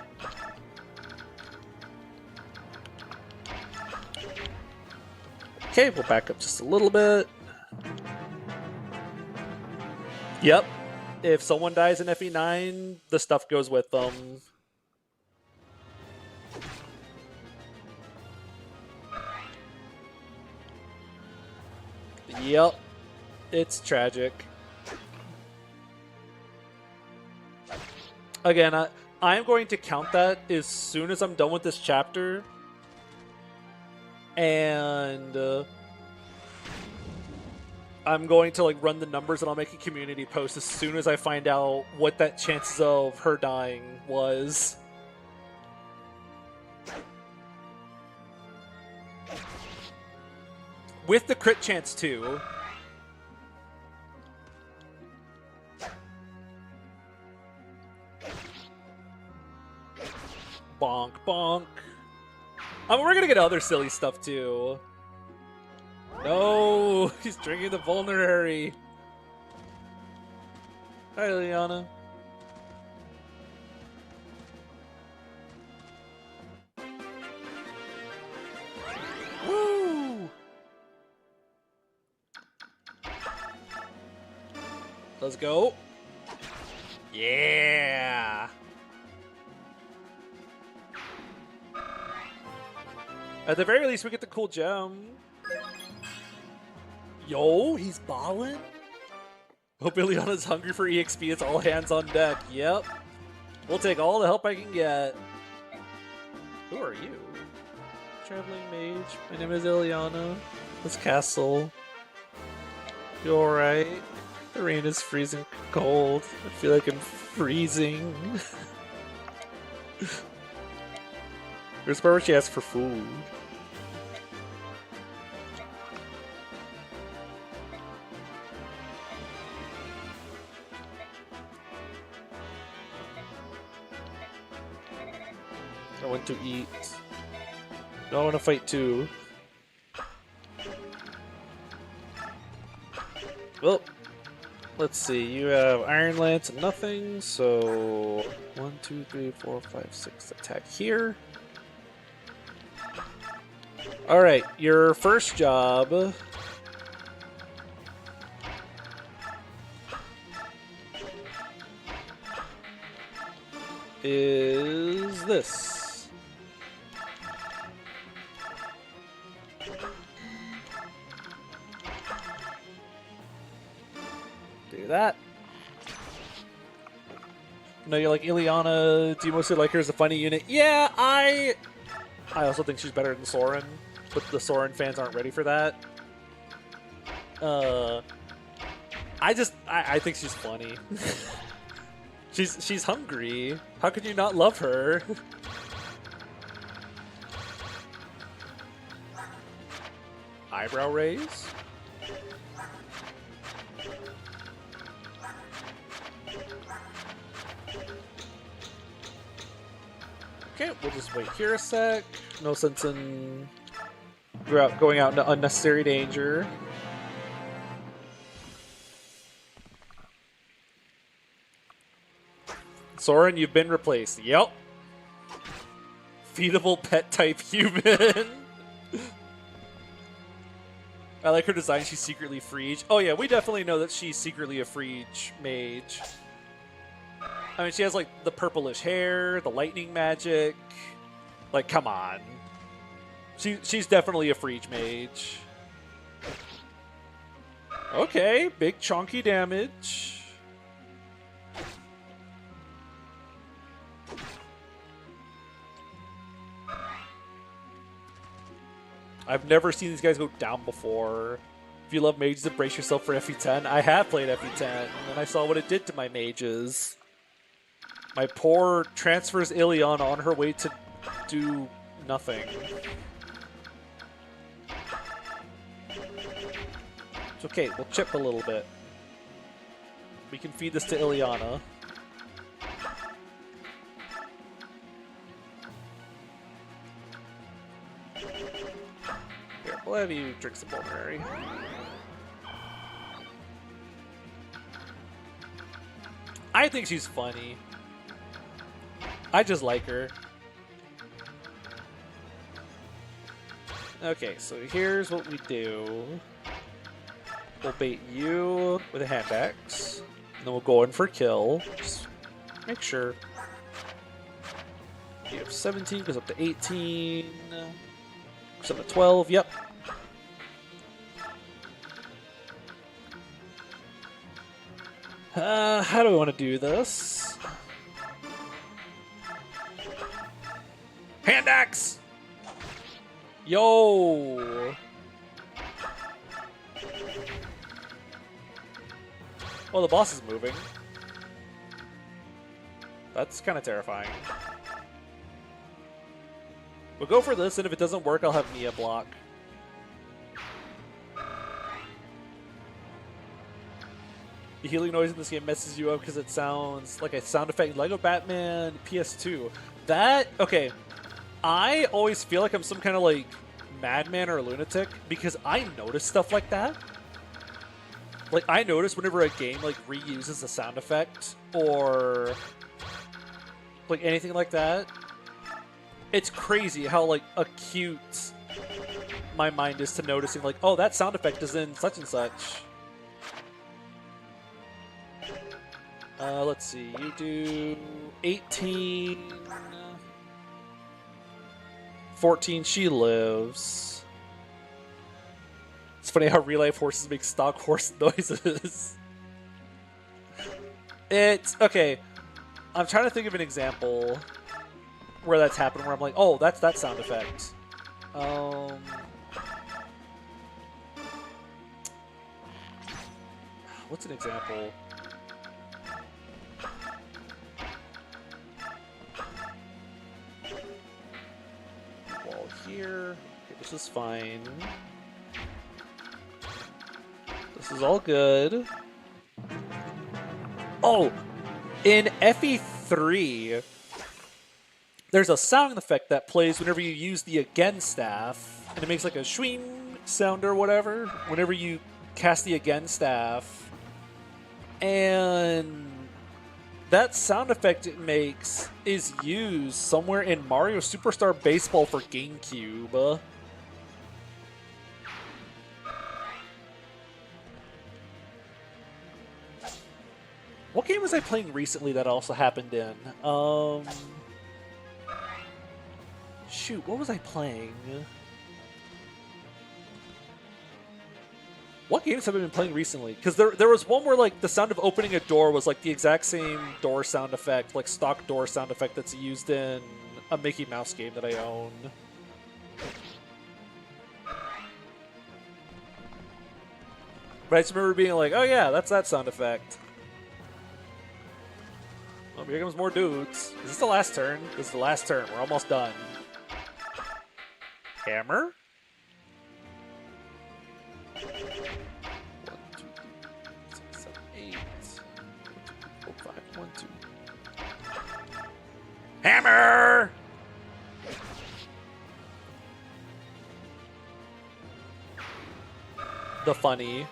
Okay, we'll back up just a little bit. Yep. If someone dies in FE9, the stuff goes with them. Yep. It's tragic. Again, I am going to count that as soon as I'm done with this chapter. And I'm going to run the numbers, and I'll make a community post as soon as I find out what that chances of her dying was. With the crit chance too. Bonk, bonk. I mean, we're gonna get other silly stuff too. No, he's drinking the vulnerary. Hi, Ileana. Woo! Let's go. Yeah. At the very least, we get the cool gem. Yo, he's ballin'. Hope Ileana's hungry for EXP. It's all hands on deck. Yep. We'll take all the help I can get. Who are you? Traveling mage. My name is Ileana. This castle. You alright? The rain is freezing cold. I feel like I'm freezing. There's a part where she asks for food. I want to eat. No, I want to fight too. Well, let's see. You have Iron Lance and nothing, so 1, 2, 3, 4, 5, 6 attack here. Alright, your first job is this. Do that. No, you're like, Ileana, do you mostly like her as a funny unit? Yeah, I also think she's better than Soren, but the Soren fans aren't ready for that. I think she's funny. She's hungry. How could you not love her? Eyebrow raise. Okay, we'll just wait here a sec. No sense in going out into unnecessary danger. Soren, you've been replaced. Yep. Feedable pet type human. I like her design. She's secretly Frege. Oh yeah, we definitely know that she's secretly a Frege mage. I mean, she has like the purplish hair, the lightning magic. Like, come on. She's definitely a Frege mage. Okay, big chunky damage. I've never seen these guys go down before. If you love mages, brace yourself for FE10. I have played FE10, and I saw what it did to my mages. My poor transfers Ileana on her way to do nothing. It's okay, we'll chip a little bit. We can feed this to Ileana. Here, we'll have you drink some pulmonary. I think she's funny. I just like her. Okay, so here's what we do. We'll bait you with a hand axe, and then we'll go in for kill. Just make sure. You have 17, goes up to 18. Goes up to 12, yep. How do we want to do this? Hand axe! Yo! Well, the boss is moving. That's kind of terrifying. We'll go for this, and if it doesn't work, I'll have Mia block. The healing noise in this game messes you up because it sounds like a sound effect in Lego Batman PS2. That, okay, I always feel like I'm some kind of like madman or a lunatic because I notice stuff like that. Like, I notice whenever a game like reuses a sound effect or like anything like that. It's crazy how like acute my mind is to noticing like, oh, that sound effect is in such and such. Let's see, you do 18, 14, she lives. It's funny how real-life horses make stock horse noises. It's, okay, I'm trying to think of an example where that's happened, where I'm like, oh, that's that sound effect. What's an example? Wall here. Okay, this is fine. This is all good. Oh, in FE3, there's a sound effect that plays whenever you use the again staff, and it makes like a swing sound or whatever whenever you cast the again staff. And that sound effect it makes is used somewhere in Mario Superstar Baseball for GameCube. What game was I playing recently that also happened in? Shoot, what was I playing? What games have I been playing recently? Because there was one where like the sound of opening a door was like the exact same door sound effect, like stock door sound effect that's used in a Mickey Mouse game that I own. But I just remember being like, oh yeah, that's that sound effect. Oh, here comes more dudes. Is this the last turn? This is the last turn. We're almost done. Hammer? 1, 2, 3, 6, 7, 8. 1, 2, 4, 5, 1, 2. Hammer! the funny.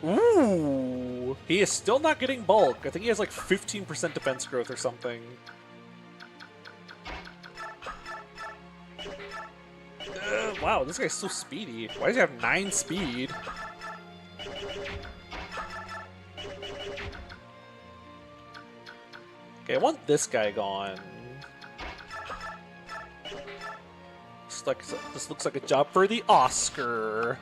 Ooh, he is still not getting bulk. I think he has like 15% defense growth or something. Wow, this guy's so speedy. Why does he have 9 speed? Okay, I want this guy gone. This looks like a job for the Oscar.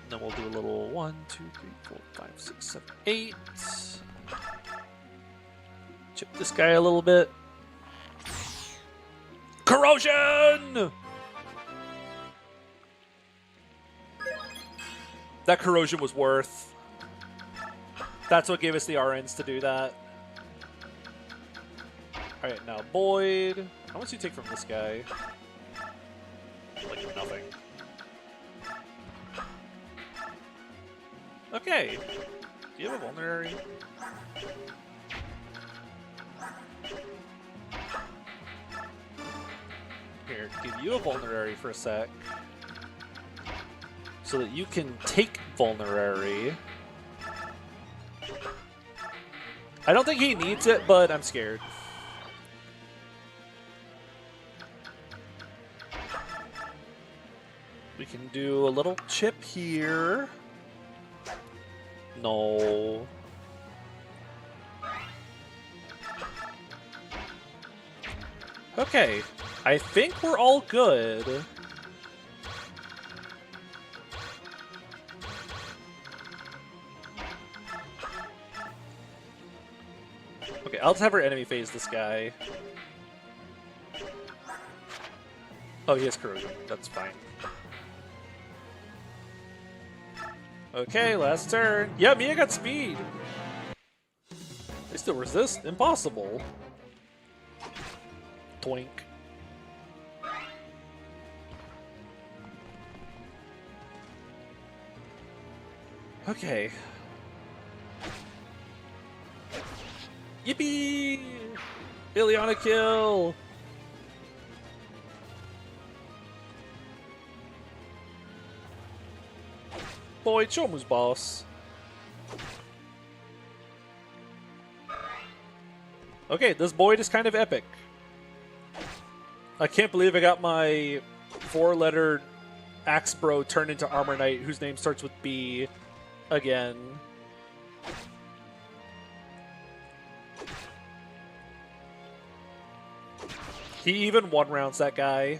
And then we'll do a little 1, 2, 3, 4, 5, 6, 7, 8. Chip this guy a little bit. Corrosion! That corrosion was worth. That's what gave us the RNs to do that. Alright, now Boyd. How much do you take from this guy? Like nothing. Okay. Do you have a vulnerary? Here, give you a vulnerary for a sec. So that you can take vulnerary. I don't think he needs it, but I'm scared. We can do a little chip here. No. Okay. I think we're all good. Okay, I'll just have our enemy phase this guy. Oh, he has corrosion. That's fine. Okay, last turn. Yeah, Mia got speed. They still resist? Impossible. Twink. Okay. Yippee! Ileana kill! Boyd, show him who's boss. Okay, this Boyd is kind of epic. I can't believe I got my 4-letter Axe Bro turned into Armor Knight whose name starts with B again. He even one-rounds that guy.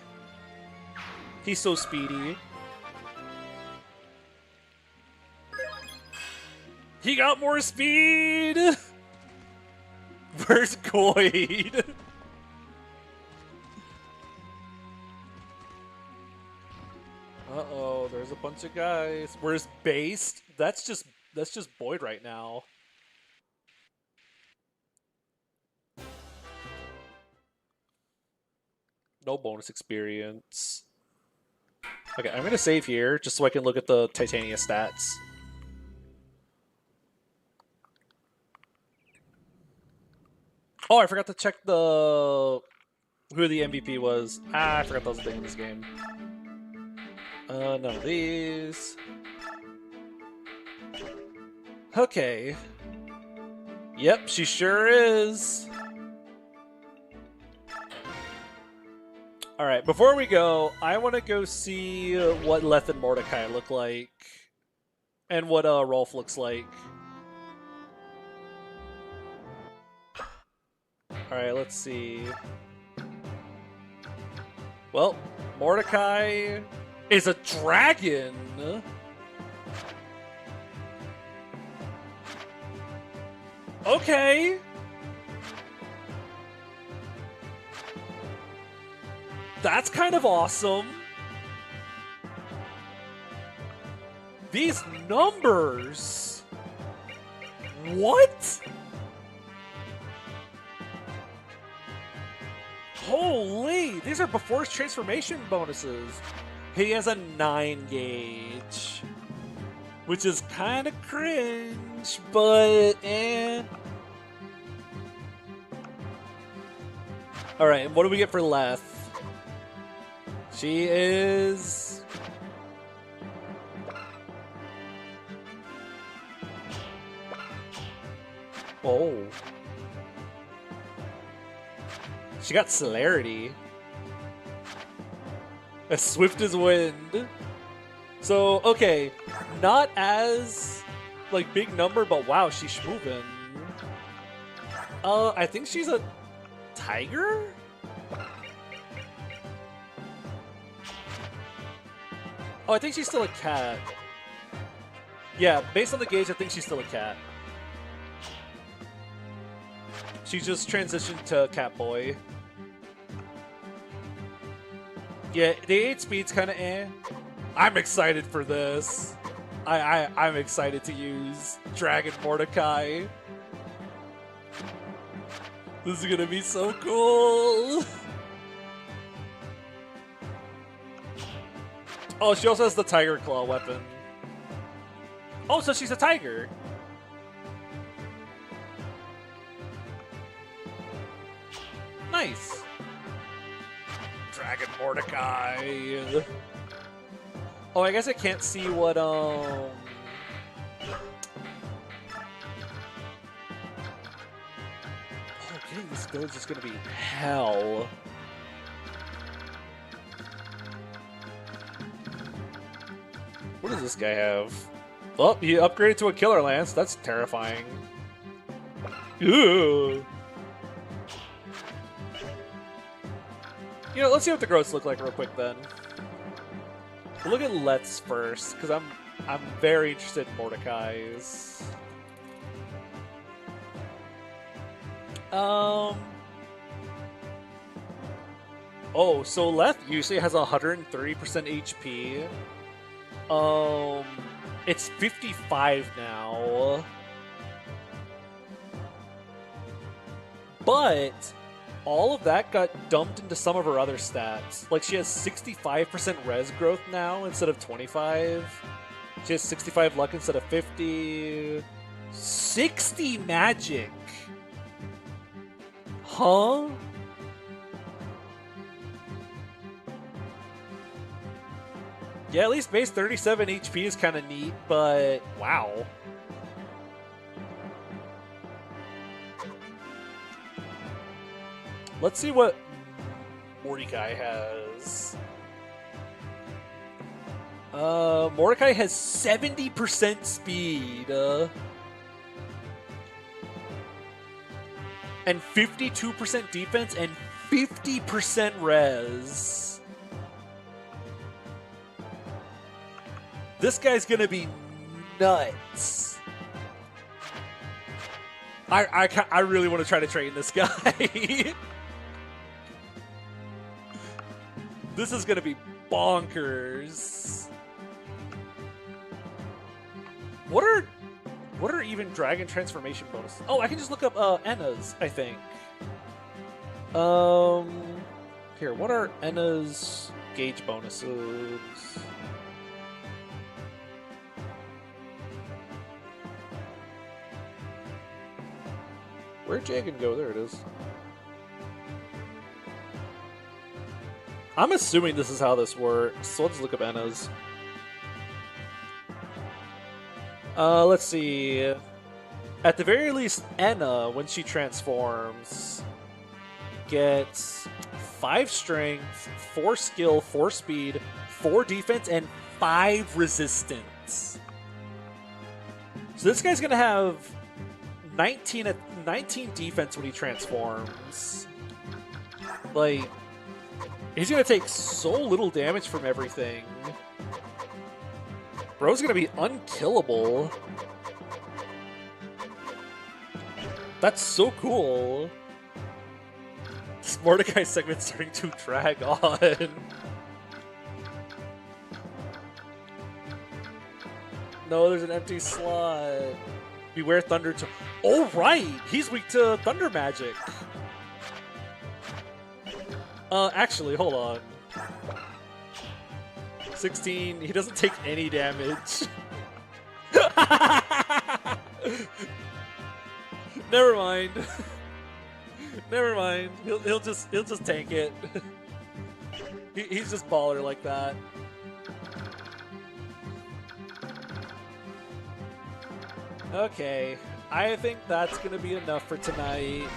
He's so speedy. He got more speed! Where's Goyd? Uh-oh, there's a bunch of guys. Where's Based? That's just Boyd right now. No bonus experience. Okay, I'm gonna save here just so I can look at the Titania stats. Oh, I forgot to check who the MVP was. Ah, I forgot that was a thing in this game. None of these. Okay. Yep, she sure is. Alright, before we go, I want to go see what Leth and Mordecai look like. And what Rolf looks like. Alright, let's see. Well, Mordecai is a dragon! Okay! That's kind of awesome! These numbers! What? Holy! These are before his transformation bonuses. He has a 9 gauge. Which is kind of cringe, but eh. All right, and what do we get for Leth? She is... Oh. She got celerity. As swift as wind. So, okay. Not as, like, big number, but wow, she's moving. I think she's a tiger? Oh, I think she's still a cat. Yeah, based on the gauge, I think she's still a cat. She just transitioned to Catboy. Yeah, the 8 speed's kind of eh. I'm excited for this. I'm excited to use Dragon Mordecai. This is gonna be so cool. Oh, she also has the Tiger Claw weapon. Oh, so she's a tiger. Nice. Dragon Mordecai. Oh, I guess I can't see what, Okay, getting this village is gonna be hell. What does this guy have? Oh, he upgraded to a Killer Lance. That's terrifying. Ew. You know, let's see what the growths look like real quick then. We'll look at Let's first, because I'm very interested in Mordecai's. Oh, so Leth usually has 130% HP. It's 55 now. But all of that got dumped into some of her other stats. Like, she has 65% res growth now instead of 25. She has 65 luck instead of 50. 60 magic. Huh? Yeah, at least base 37 HP is kind of neat, but wow. Let's see what Mordecai has. Mordecai has 70% speed. And 52% defense and 50% res. This guy's gonna be nuts. I really want to try to train this guy. This is gonna be bonkers. What are even dragon transformation bonuses? Oh, I can just look up Enna's, I think. Here, what are Enna's gauge bonuses? Where'd Jagan go? There it is. I'm assuming this is how this works, so let's look up Enna's. Let's see. At the very least, Enna, when she transforms, gets 5 strength, 4 skill, 4 speed, 4 defense, and 5 resistance. So this guy's gonna have 19 defense when he transforms. Like, he's gonna take so little damage from everything. Bro's gonna be unkillable. That's so cool. This Mordecai segment's starting to drag on. No, there's an empty slot. Beware Thunder to... Oh, right! He's weak to Thunder Magic. Actually, hold on. 16, he doesn't take any damage. Never mind. Never mind. He'll just tank it. He's just baller like that. Okay, I think that's gonna be enough for tonight.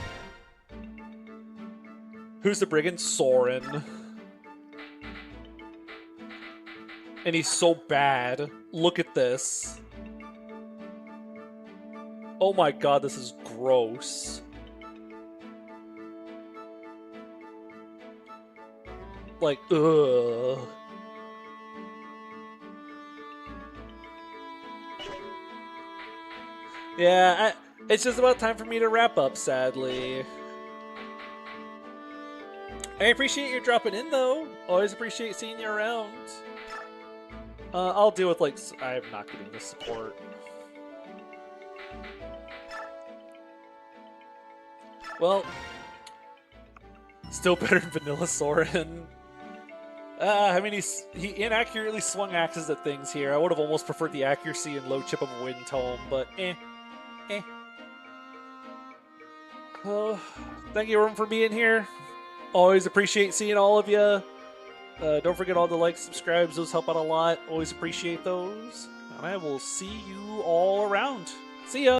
Who's the brigand? Soren. And he's so bad. Look at this. Oh my god, this is gross. Like, ugh. Yeah, it's just about time for me to wrap up, sadly. I appreciate you dropping in, though. Always appreciate seeing you around. I'll deal with, like, I'm not getting this support. Well, still better than Vanilla Soren. I mean, he inaccurately swung axes at things here. I would have almost preferred the accuracy and low chip of Wind Tome, but eh. Oh, thank you, everyone, for being here. Always appreciate seeing all of you. Don't forget all the likes, subscribes. Those help out a lot. Always appreciate those. And I will see you all around. See ya!